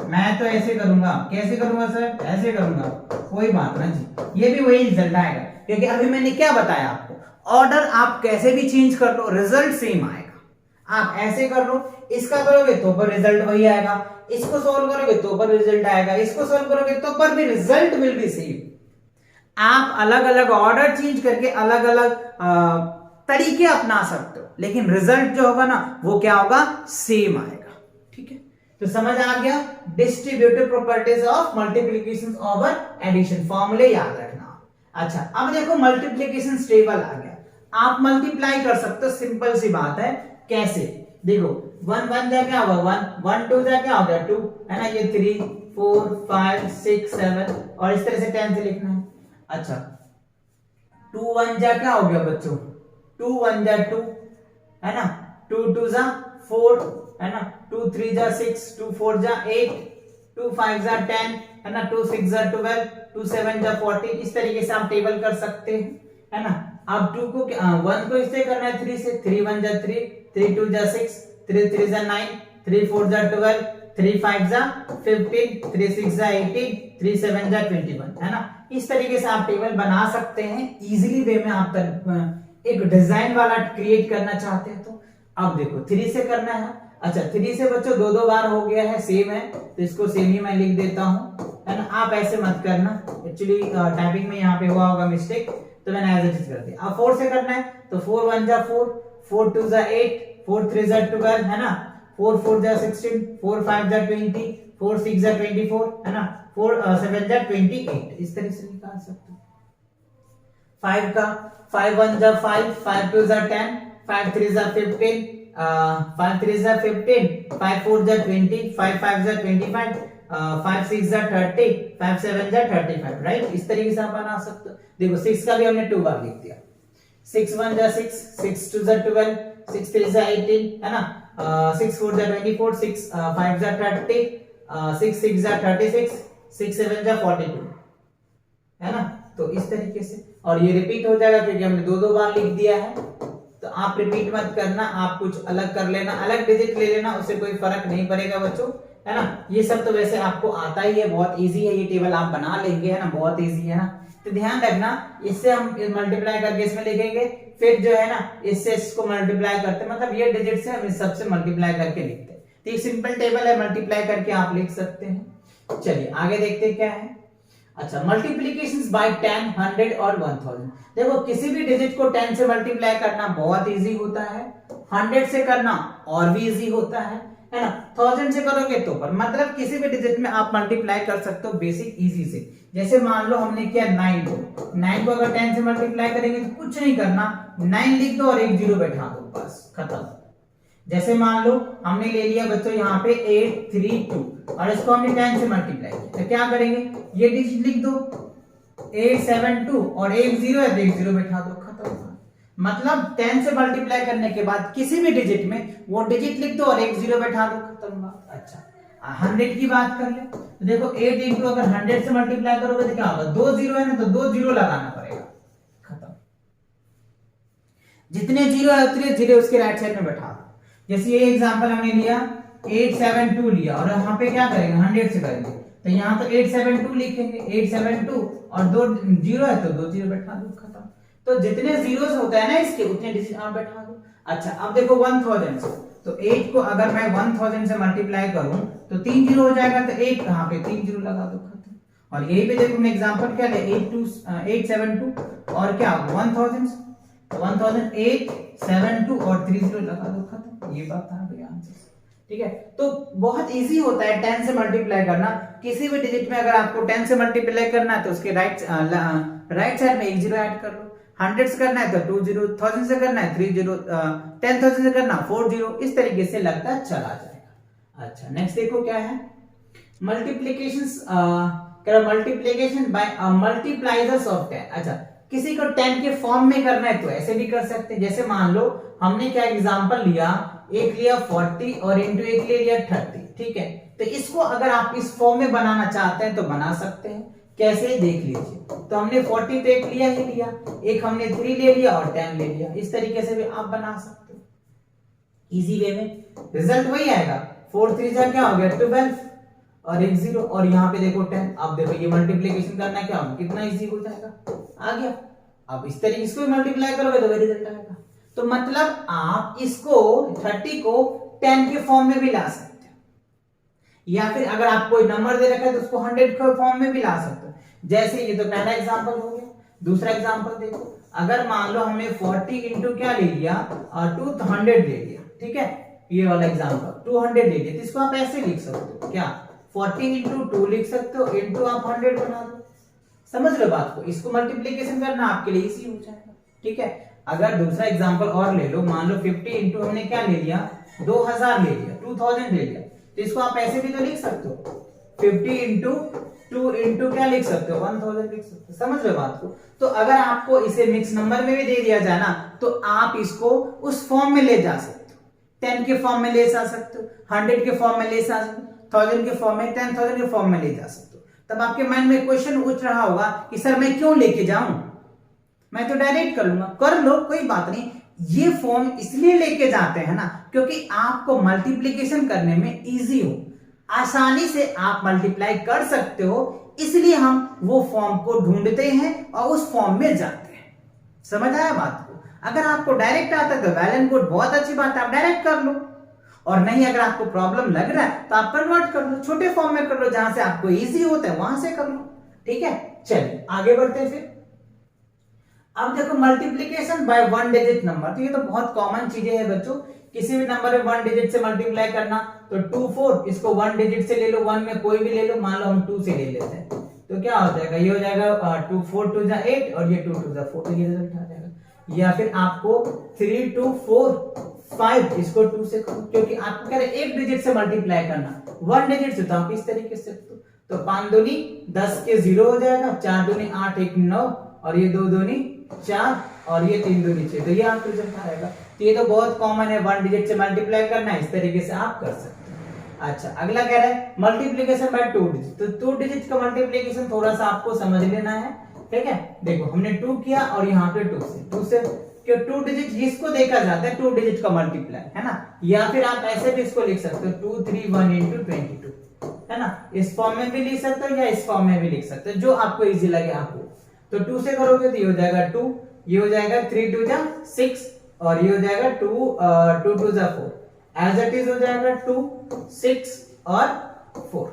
मैं तो ऐसे करूंगा, कैसे करूंगा सर, ऐसे करूंगा, कोई बात ना जी, ये भी वही रिजल्ट आएगा, क्योंकि अभी मैंने क्या बताया आपको, ऑर्डर आप कैसे भी चेंज कर लो रिजल्ट सेम आएगा। आप ऐसे कर लो, इसका करोगे तो पर रिजल्ट वही आएगा, इसको सॉल्व करोगे तो पर रिजल्ट आएगा, इसको सॉल्व करोगे तो पर भी रिजल्ट विल बी सेम। आप अलग अलग ऑर्डर चेंज करके अलग अलग तरीके अपना सकते हो, लेकिन रिजल्ट जो होगा ना वो क्या होगा, सेम आएगा, ठीक है। तो समझ आ गया, distributive properties of multiplication over addition, फॉर्मूले याद रखना। अच्छा अब देखो मल्टीप्लिकेशन टेबल आ गया, आप मल्टीप्लाई कर सकते हो, सिंपल सी बात है। कैसे, देखो 1 1 जा क्या होगा 1, 1 2 जा क्या होगा 2, है ना, ये 3 4 5 6 7 और इस तरह से 10 से लिखना है। अच्छा 2 1 जा क्या हो गया बच्चों, 2 1 जा 2, है ना, 2 2 जा 4, है ना, 2 3 जा 6, 2 4 जा 8, 2 5 जा 10, है ना, 2 6 जा 12, 2 7 जा 14। इस तरीके से आप टेबल कर सकते हैं, है ना। अब 2 को 1 को इससे करना है 3 से, 3 1 जा 3, 3 2 जा 6, 3 3 जा 9, 3 4 जा 12, 3 5 जा 15, 3 6 जा 18, 3 7 जा 21, है ना। इस तरीके से आप टेबल बना सकते हैं इजीली वे में। आप एक डिजाइन वाला क्रिएट करना चाहते हैं तो अब देखो 3 से करना है। अच्छा 3 से बच्चों दो बार हो गया है, सेम है तो इसको सेम ही मैं लिख देता हूं, है ना। आप ऐसे मत करना, एक्चुअली टाइपिंग में यहाँ पे हुआ होगा मिस्टेक, तो मैंने एज इट इज कर दिया। अब 4 से करना है तो 4 1 जा 4, 4 2 जा 8, 4 3 जा 12, है ना, 4 4 जा 16, 4 5 जा 20, 4 6 जा 24, है ना, 4 7 जा 28। इस तरह से निकाल सकते हो। 5 का 5 1 जा 5, 5 2 जा 10, 5 3 जा 15, 5 3 जा 15, 5 4 जा 20, 5 5 जा 25, 5 6 जा 30, 5 7 जा 35, राइट। इस तरीके से आप बना सकते हो। देखो 6 का भी हमने 2 बार लिख दिया। 6 1 जा 6, 6 2 जा 12, 6 3 जा 18, है ना। 6 4 जा 24, 6 5 जा 30, 6 6 जा 36, 6 7 जा 42, है ना। तो इस तरीके से, और ये रिपीट हो जाएगा क्योंकि हमने 2 बार लिख दिया है। तो आप रिपीट मत करना, आप कुछ अलग कर लेना, अलग डिजिट ले लेना, उससे कोई फर्क नहीं पड़ेगा बच्चों, है ना। ये सब तो वैसे आपको आता ही है, बहुत इजी है, ये टेबल आप बना लेंगे, है ना, बहुत इजी है ना। तो ध्यान रखना, इससे हम मल्टीप्लाई करके इसमें लिखेंगे, फिर जो है ना इससे इसको मल्टीप्लाई करते, मतलब ये डिजिट से हम इस सबसे मल्टीप्लाई करके लिखते हैं। तो ये सिंपल टेबल है, मल्टीप्लाई करके आप लिख सकते हैं। चलिए आगे देखते हैं क्या है। अच्छा, मल्टीप्लीकेशंस बाय 10, 100 और 1000। देखो किसी भी डिजिट को 10 से मल्टीप्लाई करना बहुत इजी होता है, 100 से करना और भी इजी होता है ना। 1000 से करोगे तो पर, मतलब किसी भी डिजिट में आप मल्टीप्लाई कर सकते हो बेसिक इजी से। जैसे मान लो हमने किया 9 को अगर 10 से मल्टीप्लाई करेंगे तो कुछ नहीं करना, 9 लिख दो और एक जीरो बैठा दो, बस खत्म। जैसे मान लो हमने ले लिया बच्चों यहाँ पे 832 और इसको हमने 10 से मल्टीप्लाई किया, तो क्या करेंगे, ये डिजिट लिख दो 872 और एक जीरो है तो एक जीरो बैठा दो, खत्म। मतलब 10 से मल्टीप्लाई करने के बाद किसी भी डिजिट में वो डिजिट लिख दो और एक जीरो बैठा दो, खत्म बात। अच्छा 100 की बात कर ले, तो देखो 8 इंटू अगर 100 से मल्टीप्लाई करोगे तो क्या होगा, 2 जीरो है ना, तो 2 जीरो लगाना पड़ेगा, खत्म। जितने जीरो है उतने जीरो उसके राइट साइड में बैठा दो। जैसे ये एग्जांपल हमने लिया 872 लिया और यहाँ पे क्या करेंगे 100 से करेंगे, तो यहाँ तो 872 लिखेंगे, 872 और 2 जीरो है तो 2 जीरो बैठा दो, खत्म। तो जितने जीरोस होता है ना इसके उतने डिजिट आप बैठा दो। अच्छा अब देखो 1000 से, तो 8 को अगर मैं 1000 से मल्टीप्लाई करूं तो 3 जीरो हो जाएगा, तो 8 कहां पे 3 जीरो लगा दो, खत्म। और यही पे देखो हमने एग्जांपल क्या लिया 872 और क्या 1000, तो 100872 और 3 जीरो लगा दो, खत्म। ये बात आ गई आंसर, ठीक है। तो बहुत इजी होता है 10 से मल्टीप्लाई करना। किसी भी डिजिट में अगर आपको 10 से मल्टीप्लाई करना है तो उसके राइट साइड में एक जीरो ऐड कर लो। 100 से करना है तो 2 जीरो, 1000 से करना है 3 जीरो, 10,000 से करना 4 जीरो, इस तरीके से लगता चला जाएगा। अच्छा नेक्स्ट देखो क्या है, मल्टीप्लीकेशन बाय मल्टीप्लाइजर्स ऑफ 10। अच्छा किसी को 10 के फॉर्म में करना है तो ऐसे भी कर सकते हैं। जैसे मान लो हमने क्या एग्जांपल लिया, एक लिया 40 और इंटू एक ले लिया 30, ठीक है। तो इसको अगर आप इस फॉर्म में बनाना चाहते हैं तो बना सकते हैं, कैसे देख लीजिए। तो हमने 40 तो एक लिया ही लिया, एक हमने 3 ले लिया और 10 ले लिया, इस तरीके से भी आप बना सकते हो इजी वे में, रिजल्ट वही आएगा। 4 3 जा क्या हो गया 12 और एक जीरो, और यहाँ पे देखो 10। अब देखो ये मल्टीप्लीकेशन करना क्या होगा, कितना इजी हो जाएगा, आ गया। अब इस तरीके इसको मल्टीप्लाई करोगे तो वही रिजल्ट आएगा। तो मतलब आप इसको 30 को 10 के फॉर्म में भी ला सकते हो, या फिर अगर आप कोई नंबर दे रखा है तो उसको 100 के फॉर्म में भी ला सकते हो। जैसे ये तो पहला एग्जांपल हो गया। दूसरा एग्जांपल देखो, अगर मान लो हमने 40 इंटू क्या ले लिया और 200 ले लिया, ठीक है, ये वाला एग्जांपल 200 ले लिया, तो इसको आप ऐसे लिख सकते हो, क्या 40 इंटू 2 लिख सकते हो, इंटू आप 100 बना दो। समझ लो बात को, इसको मल्टीप्लीकेशन करना आपके लिए इजी हो जाएगा, ठीक है। अगर दूसरा एग्जांपल और ले लो, मान लो 50 इंटू हमने क्या ले लिया 2000 ले लिया, 2000 ले लिया, तो इसको आप ऐसे भी तो लिख सकते हो, 50 इंटू 2 इंटू क्या लिख सकते हो 1000 लिख सकते हो। समझ लो बात को। तो अगर आपको इसे मिक्स नंबर में भी दे दिया जाए ना तो आप इसको उस फॉर्म में ले जा सकते हो, 10 के फॉर्म में ले जा सकते हो, 100 के फॉर्म में ले जा सकते हो, 1000 के फॉर्म में, 10,000 के फॉर्म में ले जा सकते हो। तब आपके माइंड में क्वेश्चन उठ रहा होगा कि सर मैं क्यों लेके जाऊं, मैं तो डायरेक्ट कर लूंगा। कर लो, कोई बात नहीं। ये फॉर्म इसलिए लेके जाते हैं ना क्योंकि आपको मल्टीप्लीकेशन करने में इजी हो, आसानी से आप मल्टीप्लाई कर सकते हो, इसलिए हम वो फॉर्म को ढूंढते हैं और उस फॉर्म में जाते हैं। समझ आया बात को। अगर आपको डायरेक्ट आता है तो वेल एंड गुड, बहुत अच्छी बात है, आप डायरेक्ट कर लो। और नहीं, अगर आपको प्रॉब्लम लग रहा है तो आप कन्वर्ट कर लो, छोटे फॉर्म में कर लो, जहां से आपको इजी होता है वहां से कर लो, ठीक है। चलिए आगे बढ़ते हैं फिर। अब देखो मल्टीप्लीकेशन बाय 1 डिजिट नंबर, तो ये तो बहुत कॉमन चीजें हैं बच्चों। किसी भी नंबर में 1 डिजिट से मल्टीप्लाई करना, तो 2 4 इसको 1 डिजिट से ले लो, 1 में कोई भी ले लो, मान लो हम 2 से ले लेते हैं, तो क्या हो जाएगा, ये हो जाएगा 2 4 2 जा 8 और ये 2 2 जा 4, तो ये रिजल्ट आ जाएगा। या फिर आपको 3 2 4 5 इसको 2 से करो, क्योंकि आपको कह रहे एक डिजिट से मल्टीप्लाई करना, 1 डिजिट से, तो आप इस तरीके से तो 5 दूनी 10 के 0 हो जाएगा, 4 दूनी 8 1 9 और ये 2 दूनी 4 और ये 3 दूनी 6, तो ये आपका रिजल्ट आएगा। तो ये तो बहुत कॉमन है, 1 डिजिट से मल्टीप्लाई करना है, इस तरीके से आप कर सकते हैं। अच्छा, अगला कह रहा है मल्टीप्लीकेशन बाय 2 डिजिट, तो 2 डिजिट का मल्टीप्लीकेशन थोड़ा सा आपको समझ लेना है, ठीक है। देखो हमने 2 किया और यहाँ पे 2 से क्यों 2 डिजिट जिसको देखा जाता है 2 डिजिट का मल्टीप्लाई, है ना, या फिर आप ऐसे भी इसको लिख सकते हो 2 3 1 into 22, है ना, इस फॉर्म में भी लिख सकते हो या इस फॉर्म में भी लिख सकते हो, जो आपको इजी लगे आपको। तो 2 से करोगे तो ये हो जाएगा 2, ये हो जाएगा 3 2 जा 6 और ये हो जाएगा 2 2 जा 4, एज इट इज हो जाएगा 2 6 और 4।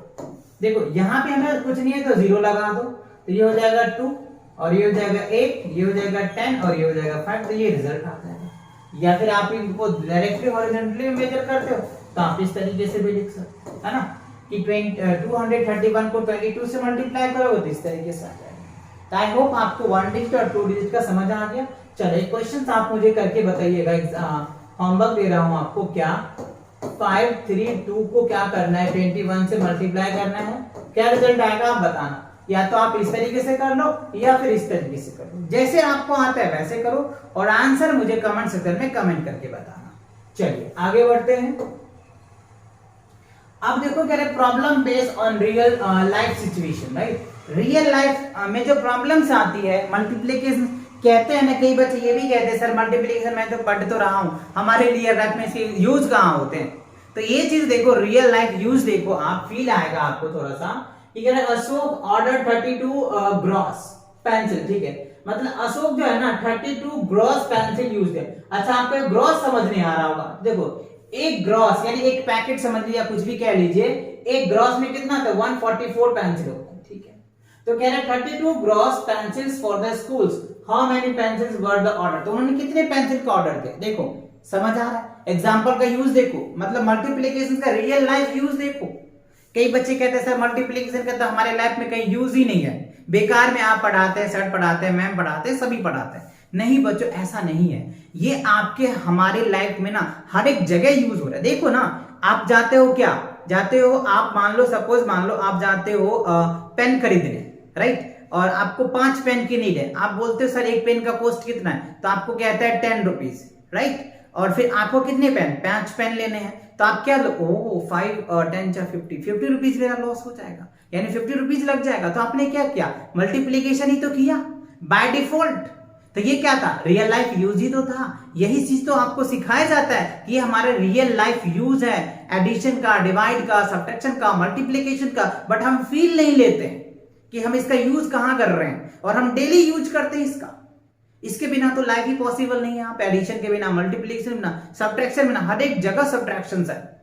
देखो यहाँ पे हमें कुछ नहीं है तो 0 लगा दो, तो ये हो जाएगा 2 और ये हो जाएगा 8, ये हो जाएगा 10 और ये हो जाएगा 5, तो ये रिजल्ट आता है। या फिर आप इनको डायरेक्टली हॉरिजॉन्टली मेजर करते हो तो आप इस तरीके से भी लिख सकते हो, है ना, कि 231 को 22 से मल्टीप्लाई करोगे तो इस तरीके से आ जाएगा। तो आई होप आपको 1 डिजिट और 2 डिजिट का समझ आ गया। चलो एक क्वेश्चन आप मुझे करके बताइएगा, होमवर्क दे रहा हूं आपको, क्या 5 3 2 को क्या करना है, 21 से मल्टीप्लाई करना है, क्या रिजल्ट आएगा आप बताना। या तो आप इस तरीके से कर लो या फिर इस तरीके से कर लो, जैसे आपको आता है वैसे करो और आंसर मुझे कमेंट सेक्शन में कमेंट करके बताना। चलिए आगे बढ़ते हैं। अब देखो कह रहे problem based on real life situation, right. Real life में जो प्रॉब्लम्स आती है मल्टीप्लिकेशन, कहते हैं ना कई बच्चे ये भी कहते हैं सर मल्टीप्लिकेशन मैं तो पढ़ तो रहा हूं, हमारे रियल लाइफ में इसके यूज कहाँ होते हैं। तो ये चीज देखो, रियल लाइफ यूज देखो, आप फील आएगा आपको थोड़ा सा। अशोक ऑर्डर 32 ग्रॉस पेंसिल, ठीक है, मतलब अशोक जो है ना 32 ग्रॉस पेंसिल यूज है। अच्छा आपको ग्रॉस समझ नहीं आ रहा होगा, देखो एक ग्रॉस यानी एक पैकेट समझ लीजिए, कुछ भी कह लीजिए, एक ग्रॉस में कितना था 144 पेंसिल होता है, ठीक है। तो कह रहे 32 gross pencils for the schools, how many pencils were the order, तो उन्होंने कितने पेंसिल का ऑर्डर दिया। देखो समझ आ रहा है, एग्जांपल का यूज देखो, मतलब मल्टीप्लिकेशन का रियल लाइफ यूज देखो। कई बच्चे कहते हैं सर मल्टीप्लिकेशन का तो हमारे लाइफ में कहीं यूज ही नहीं है, बेकार में आप पढ़ाते हैं, सर पढ़ाते हैं, मैम पढ़ाते हैं, सभी पढ़ाते हैं। नहीं बच्चों ऐसा नहीं है, ये आपके हमारे लाइफ में ना हर एक जगह यूज हो रहा है। देखो ना, आप जाते हो, क्या जाते हो आप, मान लो सपोज मान लो आप जाते हो पेन खरीदने, राइट, और आपको 5 पेन की नीड है, आप बोलते हो सर एक पेन का कॉस्ट कितना है, तो आपको कहता है 10 रुपीज, राइट, और फिर आपको कितने पेन, 5 पेन लेने हैं, तो आप क्या लो, 5 और 10 या 50 रुपीज मेरा लॉस हो जाएगा, यानी 50 रुपीज लग जाएगा। तो आपने क्या किया, मल्टीप्लीकेशन ही तो किया बाय डिफॉल्ट। तो ये क्या था, रियल लाइफ यूज ही तो था। यही चीज तो आपको सिखाया जाता है कि ये हमारे रियल लाइफ यूज है, एडिशन का, डिवाइड का, सब्ट्रैक्शन का, मल्टीप्लीकेशन का, बट हम फील नहीं लेते हैं कि हम इसका यूज कहां कर रहे हैं, और हम डेली यूज करते हैं इसका। इसके बिना तो लाइफ ही पॉसिबल नहीं है। आप एडिशन के बिना, मल्टीप्लिकेशन बिना, सब्ट्रैक्शन बिना, हर एक जगह सब्ट्रैक्शन है,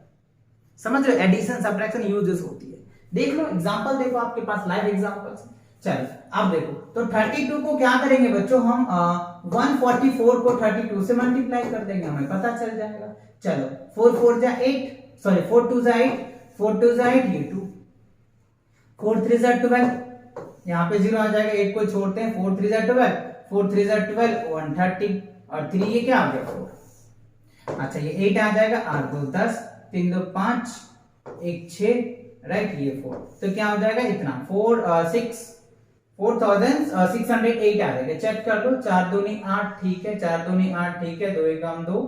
समझ रहे हो, एडिशन सब्ट्रैक्शन यूजेस होती है। देख लो एग्जांपल, देखो आपके पास लाइव एग्जांपल्स। चलो अब देखो, तो 32 को क्या करेंगे बच्चों, हम 144 को 32 से मल्टीप्लाई कर देंगे, हमें पता चल जाएगा। चलो 4 4 जा 8, सॉरी 4 2 जा 8, 4 2 जा 8, ये 2, 4 3 जा 12, यहाँ पे 0 आ जाएगा, 8 को छोड़ते हैं, 4 3 जा 12, 4 3 जा 12, 130 और 3 ये क्या आ गया 4। अच्छा ये 8 आ जाएगा, 8 2 10, 3 2 5, 1 6, राइट, ये 4, तो क्या हो जाएगा इतना 4608 आ जाएगा। चेक कर लो, 4 दूनी 8, ठीक है, 4 दूनी 8, ठीक है, 2 एकम 2,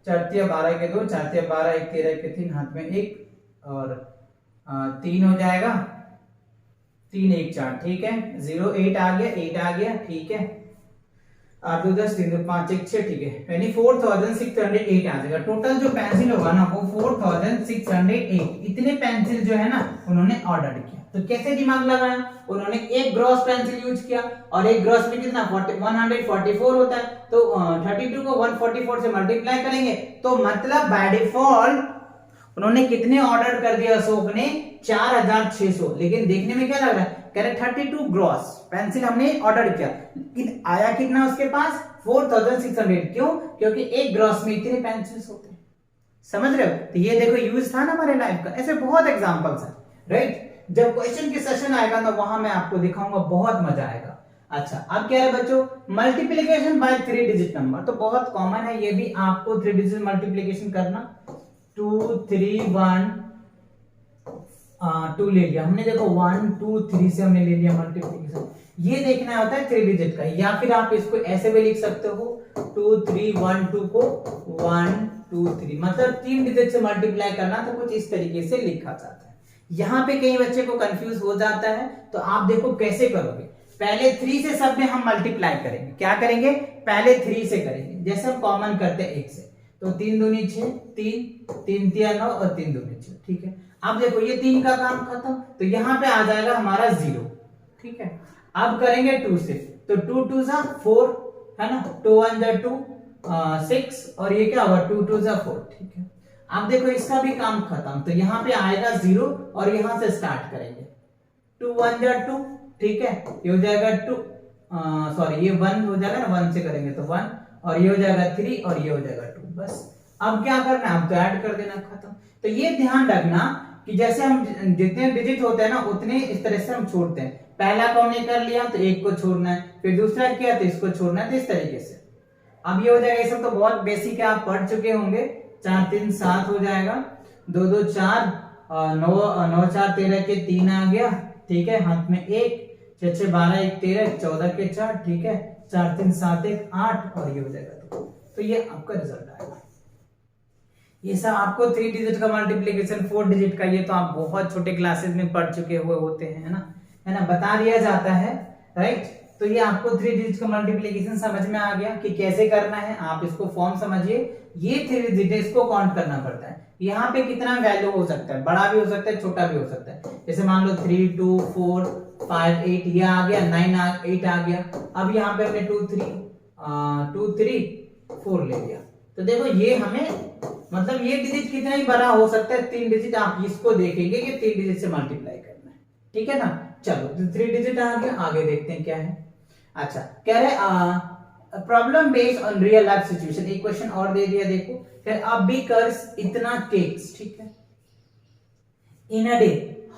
4 तिया 12 के 2, 4 तिया 12, 1 13 के 3, हाथ में 1 और 3 हो जाएगा, 3 1 4, ठीक है, 0 8 आ गया, 8 आ गया, ठीक है, 8 2 10, 3 2 5 1 6, ठीक है, यानी 4608 आ जाएगा। टोटल जो पेंसिल होगा ना वो 4608, इतने पेंसिल जो है ना उन्होंने ऑर्डर किया। तो कैसे दिमाग लगाया, उन्होंने एक ग्रॉस पेंसिल यूज किया, और एक ग्रॉस में कितना 144 होता है, तो 32 को 144 से मल्टीप्लाई करेंगे, तो मतलब बाय डिफॉल्ट उन्होंने कितने ऑर्डर कर दिया अशोक ने, 4600। लेकिन देखने में क्या लग रहा है, कह रहे 32 ग्रॉस पेंसिल हमने ऑर्डर किया, लेकिन आया कितना उसके पास 4600। क्यों, क्योंकि एक ग्रॉस में इतने पेंसिल्स होते हैं, समझ रहे हो। तो ये देखो यूज था ना हमारे लाइफ का, ऐसे बहुत एग्जांपल्स हैं, राइट। जब क्वेश्चन के सेशन आएगा ना वहां मैं आपको दिखाऊंगा, बहुत मजा आएगा। अच्छा, अब क्या है बच्चों, मल्टीप्लीकेशन बाय 3 डिजिट नंबर, तो बहुत कॉमन है ये भी आपको 3 डिजिट मल्टीप्लीकेशन करना। 2 3 1 2 ले लिया हमने, देखो 1 2 3 से हमने ले लिया मल्टीप्लीकेशन। ये देखना होता है 3 डिजिट का, या फिर आप इसको ऐसे भी लिख सकते हो 2 3 1 2 को 1 2 3, मतलब 3 डिजिट से मल्टीप्लाई करना, तो कुछ इस तरीके से लिखा जाता है। यहाँ पे कई बच्चे को कंफ्यूज हो जाता है, तो आप देखो कैसे करोगे। पहले 3 से सब में हम मल्टीप्लाई करेंगे, क्या करेंगे, पहले 3 से करेंगे, जैसे हम कॉमन करते हैं 1 से, तो 3 दूनी 6, 3 3 3 9 और 3 दूनी 6, ठीक है। अब देखो ये 3 का काम खत्म, तो यहाँ पे आ जाएगा हमारा 0, ठीक है। अब करेंगे 2 से, तो 2 2 जा 4 है ना, 2 1 जा 2 6, और ये क्या होगा 2 2 जा 4, ठीक है। अब देखो इसका भी काम खत्म, तो यहाँ पे आएगा 0 और यहाँ से स्टार्ट करेंगे, 2 1 जा 2, ठीक है, ये हो जाएगा 2 सॉरी ये 1 हो जाएगा ना, 1 से करेंगे तो 1, और ये हो जाएगा 3 और ये हो जाएगा 2, बस। अब क्या करना है, अब तो ऐड कर देना, खत्म। तो ये ध्यान रखना कि जैसे हम जितने डिजिट होते हैं ना उतने इस तरह से हम छोड़ते हैं। पहला को हमने कर लिया तो एक को छोड़ना है, फिर दूसरा किया तो इसको छोड़ना है, तो इस तरीके से। अब ये हो जाएगा, ये सब तो बहुत बेसिक है, आप पढ़ चुके होंगे। 4 3 7 हो जाएगा, 2 2 4 9 9 4 13 के 3 आ गया, ठीक है, हाथ में 1, 6 6 12 1 13 14 के 4, ठीक है, 4 3 7 1 8, और ये हो जाएगा 2। तो ये आपका रिजल्ट आएगा। ये सब आपको 3 डिजिट का मल्टीप्लिकेशन, 4 डिजिट का, ये तो आप बहुत छोटे क्लासेस में पढ़ चुके हुए होते हैं, है ना, बता दिया जाता है, राइट। तो ये आपको 3 डिजिट का मल्टीप्लिकेशन समझ में आ गया कि कैसे करना है। आप इसको फॉर्म समझिए, ये 3 डिजिट है, इसको काउंट करना पड़ता है। यहाँ पे कितना वैल्यू हो सकता है, बड़ा भी हो सकता है, छोटा भी हो सकता है। जैसे मान लो 3 2 4 5 8, ये आ गया, 9 8 आ गया। अब यहाँ पे हमने 2 3 4 ले लिया, तो देखो ये हमें, मतलब ये डिजिट कितना ही बड़ा हो सकता है, 3 डिजिट, आप इसको देखेंगे कि 3 डिजिट से मल्टीप्लाई करना है, ठीक है ना। चलो, तो 3 डिजिट आ गया, आगे देखते हैं क्या है। अच्छा, कह रहे problem based on real life situation, एक क्वेश्चन और दे दिया, देखो, अ बेकर्स इतना केक्स, ठीक है, in a day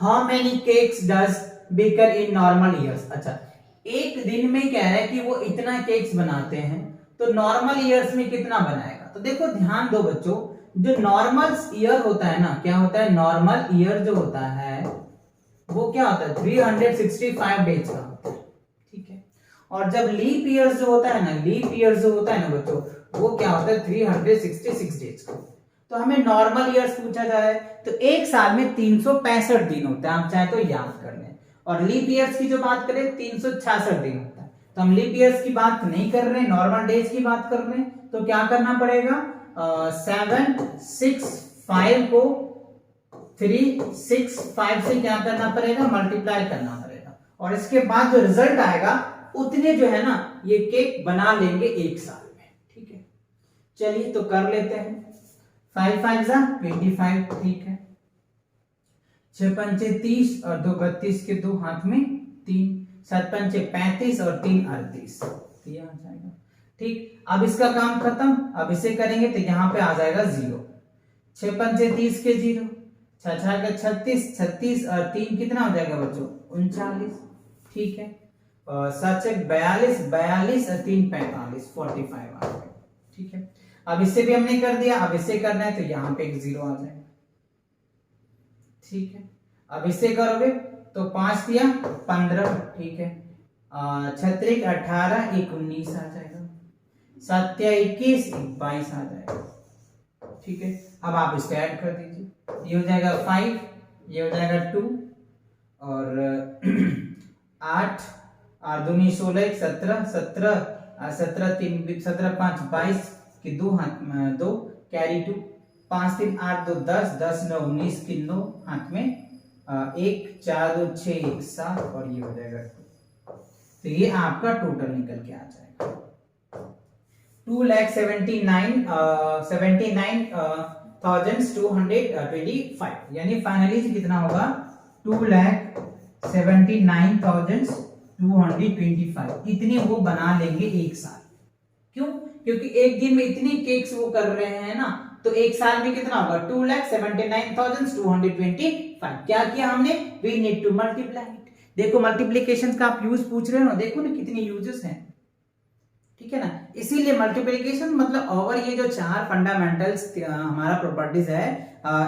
how many cakes does baker in normal years. अच्छा, एक दिन में कह रहा है कि वो इतना केक्स बनाते हैं, तो नॉर्मल ईयर्स में कितना बनाएगा। तो देखो ध्यान दो बच्चों, जो नॉर्मल ईयर होता है ना, क्या होता है, नॉर्मल ईयर जो होता है वो क्या होता है, 365 डेज का होता है, ठीक है। और जब लीप ईयर जो होता है ना, लीप ईयर जो होता है ना बच्चों, वो क्या होता है, 366 डेज का। तो हमें नॉर्मल ईयर्स पूछा जाए तो एक साल में 365 दिन होता है, आप चाहे तो याद कर लें। और लीप ईयर्स की जो बात करें 366 दिन होता है, तो हम लीप ईयर्स की बात नहीं कर रहे, नॉर्मल डेज की बात कर रहे हैं। तो क्या करना पड़ेगा, 7 6 5 को 3 6 5 से क्या करना पड़ेगा, मल्टीप्लाई करना पड़ेगा, और इसके बाद जो रिजल्ट आएगा उतने जो है ना ये केक बना लेंगे एक साल में, ठीक है। चलिए तो कर लेते हैं, 5 5 25, ठीक है, 6 पंचे 30 और 2 32 के 2 हाथ में 3, 7 पंचे 35 और 3 38, तो ये आ जाएगा, ठीक। अब इसका काम खत्म, अब इसे करेंगे तो यहाँ पे आ जाएगा 0, 6 पंचे 30 के 0, 6 6 के 36 36 और 3 कितना हो जाएगा बच्चों, 39, ठीक है, और 7 6 42 42 और 3 45 45 आ गया, ठीक है। अब इससे भी हमने कर दिया, अब इससे करना है तो यहाँ पे एक 0 आ जाएगा, ठीक है। अब इससे करोगे तो 5 दिया 15, ठीक है, 36 18 1 19 आ जाएगा, 7 21 22 आ जाएगा, ठीक है। अब आप इसको ऐड कर दीजिए, ये हो जाएगा 5, ये हो जाएगा 2 और 8 और 2 16 17 17 17 3 17 5 22 के 2 हाथ में 2 कैरी 2, 5 3 8 2 10 10 9 19 के 9 हाथ में 1 4 2 6 1 7, और ये हो जाएगा 2। तो ये आपका टोटल निकल के आ जाएगा 2,79,225, यानी फाइनली कितना होगा, 2,79,225, इतनी वो बना लेंगे एक साल। क्यों, क्योंकि एक दिन में इतनी केक्स वो कर रहे हैं ना, तो एक साल में कितना होगा, 2,79,225। क्या किया हमने, we need to multiply it, देखो मल्टीप्लीकेशन का आप यूज पूछ रहे हो ना, देखो ना कितनी यूजेस हैं, ठीक है ना। इसीलिए मल्टीप्लिकेशन मतलब और ये जो चार फंडामेंटल्स हमारा प्रॉपर्टीज है,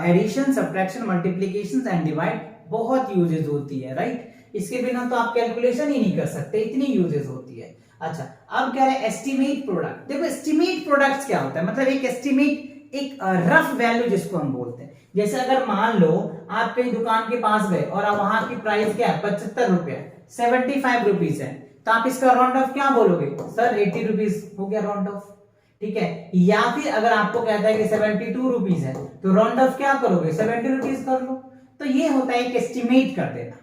addition, subtraction, multiplication and divide, बहुत यूजेस होती है, राइट। इसके बिना तो आप कैलकुलेशन ही नहीं कर सकते, इतनी यूजेस होती है। अच्छा, अब कह रहे हैं एस्टिमेट प्रोडक्ट। देखो एस्टिमेट प्रोडक्ट्स क्या होता है, मतलब एक एस्टिमेट, एक रफ वैल्यू जिसको हम बोलते हैं। जैसे अगर मान लो आप कहीं दुकान के पास गए और वहां की प्राइस क्या है, 75 रुपए, 75 रुपीज है, तो आप इसका राउंड ऑफ क्या बोलोगे, सर 80 रुपीज हो गया राउंड ऑफ, ठीक है। या फिर अगर आपको कहता है कि 72 रुपीज है, तो राउंड ऑफ क्या करोगे, 70 रुपीज कर लो। तो ये होता है एक एस्टिमेट कर देना।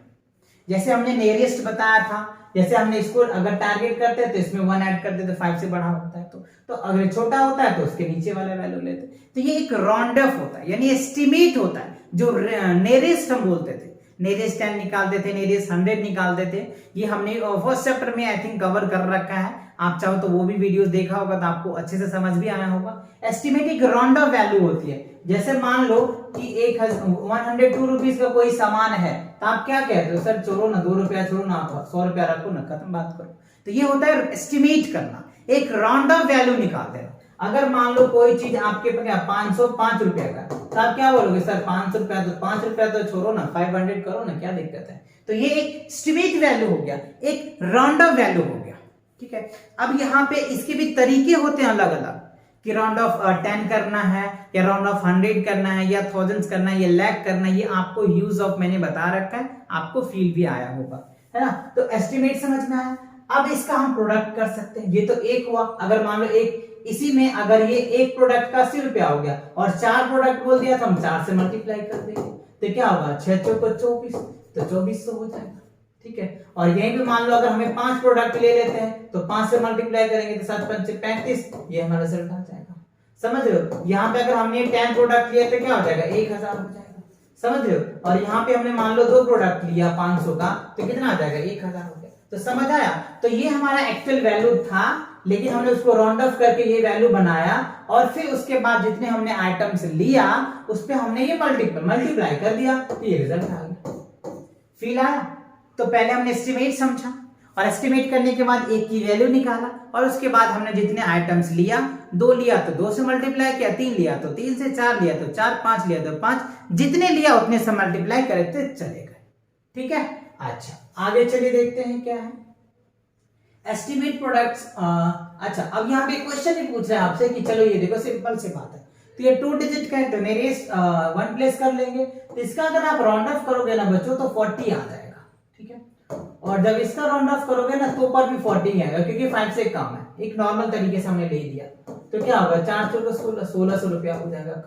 जैसे हमने नियरेस्ट बताया था, जैसे हमने इसको अगर टारगेट करते हैं तो इसमें 1 ऐड कर देते, 5 से बड़ा होता है तो अगर छोटा होता है तो उसके नीचे वाला वैल्यू लेते। तो ये एक राउंड ऑफ होता है, यानी एस्टिमेट होता है। जो नियरेस्ट हम बोलते थे, नियरेस्ट 10 निकालते थे, नियरेस्ट 100 निकालते थे, ये हमने फर्स्ट चैप्टर में आई थिंक कवर कर रखा है। आप चाहो तो वो भी वीडियोस देखा होगा तो आपको अच्छे से समझ भी आया होगा। एस्टिमेट एक राउंड ऑफ वैल्यू होती है। जैसे मान लो कि 102 रुपीज का कोई सामान है, तो आप क्या कहते हो, सर छोड़ो ना, 2 रुपया छोड़ो ना, आप 100 रुपया रखो ना, खत्म बात करो। तो ये होता है एस्टिमेट करना, एक राउंड ऑफ वैल्यू निकाल देना। अगर मान लो कोई चीज आपके पास 505 रुपया का, तो आप क्या बोलोगे, सर 500 रुपया, तो 5 रुपया तो छोड़ो ना, 500 करो ना, क्या दिक्कत है। तो ये एक एस्टिमेट वैल्यू हो गया, एक राउंड ऑफ वैल्यू हो गया, ठीक है। अब यहाँ पे इसके भी तरीके होते हैं अलग अलग, कि राउंड ऑफ 10 करना है, या राउंड ऑफ 100 करना है, या थाउजेंड्स करना है, या लाख करना है। ये आपको यूज ऑफ मैंने बता रखा है, आपको फील भी आया होगा, है ना। तो एस्टिमेट समझ में आया। अब इसका हम प्रोडक्ट कर सकते हैं। ये तो एक हुआ, अगर मान लो एक इसी में अगर ये एक प्रोडक्ट का 80 रुपया हो गया और 4 प्रोडक्ट बोल दिया, तो हम 4 से मल्टीप्लाई कर देंगे, तो क्या होगा, 6 चौको 24, तो 2400 हो जाएगा, ठीक है। और यहीं पे मान लो अगर हमें 5 प्रोडक्ट ले लेते हैं, तो 5 से मल्टीप्लाई करेंगे तो 7 5 35, ये हमारा रिजल्ट आ जाएगा। समझ रहे हो। यहाँ पे अगर हमने 10 प्रोडक्ट लिए तो क्या हो जाएगा, 1000 हो जाएगा, समझ रहे हो। और यहाँ पे हमने मान लो 2 प्रोडक्ट लिया 500 का, तो कितना आ जाएगा, 1000 हो गया। तो समझ आया। तो ये हमारा एक्चुअल वैल्यू था, लेकिन हमने उसको राउंड ऑफ करके ये वैल्यू बनाया, और फिर उसके बाद जितने हमने आइटम्स लिया उस पे हमने ये मल्टीप्लाई कर दिया, तो ये रिजल्ट आ गया। फील आया। तो पहले हमने एस्टिमेट समझा, और एस्टिमेट करने के बाद एक की वैल्यू निकाला, और उसके बाद हमने जितने आइटम्स लिया, 2 लिया तो 2 से मल्टीप्लाई किया, 3 लिया तो 3 से, 4 लिया तो 4, 5 लिया तो 5, जितने लिया उतने से मल्टीप्लाई करते चले गए, ठीक है। अच्छा, आगे चलिए देखते हैं क्या है एस्टिमेट प्रोडक्ट्स। अच्छा, अब यहाँ पे क्वेश्चन ही पूछ रहा है आपसे कि चलो ये देखो सिंपल सी बात है, तो ये 2 डिजिट का है, तो नियरेस्ट 1 प्लेस कर लेंगे। तो इसका अगर आप राउंड ऑफ करोगे ना बच्चों, तो 40 आ जाएगा, ठीक है। और जब इसका राउंड ऑफ करोगे ना, तो पर भी 40 आएगा, क्योंकि 5 से कम है। एक नॉर्मल तरीके से हमने ले लिया, तो क्या होगा, 4 चौको 1600 रुपया हो जाएगा।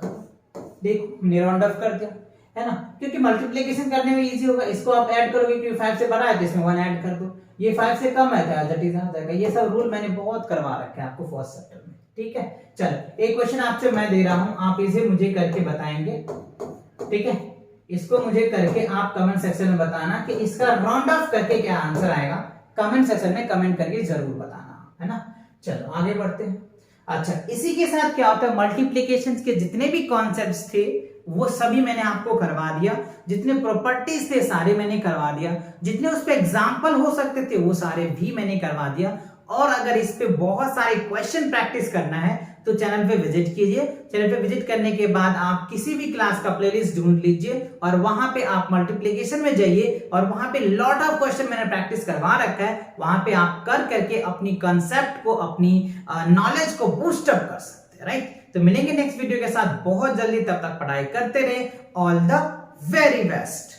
देखो हमने राउंड ऑफ कर दिया, है ना, क्योंकि मल्टीप्लिकेशन करने में इजी होगा। इसको आप ऐड करोगे, क्योंकि 5 से बड़ा है तो इसमें 1 ऐड कर दो, ये 5 से कम है तो दैट इज आ जाएगा। ये सब रूल मैंने बहुत करवा रखे हैं आपको फर्स्ट चैप्टर में, ठीक है। चलो एक क्वेश्चन आपसे मैं दे रहा हूं, आप इसे मुझे करके बताएंगे, ठीक है। इसको मुझे करके आप कमेंट सेक्शन में बताना कि इसका राउंड ऑफ करके क्या आंसर आएगा। कमेंट सेक्शन में कमेंट करके जरूर बताना, है ना। चलो आगे बढ़ते हैं। अच्छा, इसी के साथ क्या होता है, मल्टीप्लिकेशन के जितने भी कॉन्सेप्ट्स थे वो सभी मैंने आपको करवा दिया, जितने प्रॉपर्टीज थे सारे मैंने करवा दिया, जितने उस पे एग्जाम्पल हो सकते थे वो सारे भी मैंने करवा दिया। और अगर इस पे बहुत सारे क्वेश्चन प्रैक्टिस करना है तो चैनल पे विजिट कीजिए। चैनल पे विजिट करने के बाद आप किसी भी क्लास का प्लेलिस्ट ढूंढ लीजिए, और वहां पे आप मल्टीप्लिकेशन में जाइए, और वहां पे लॉट ऑफ क्वेश्चन मैंने प्रैक्टिस करवा रखा है। वहां पे आप कर करके अपनी कंसेप्ट को, अपनी नॉलेज को बूस्ट अप कर सकते हैं, राइट। तो मिलेंगे नेक्स्ट वीडियो के साथ बहुत जल्दी, तब तक पढ़ाई करते रहे। All the very best.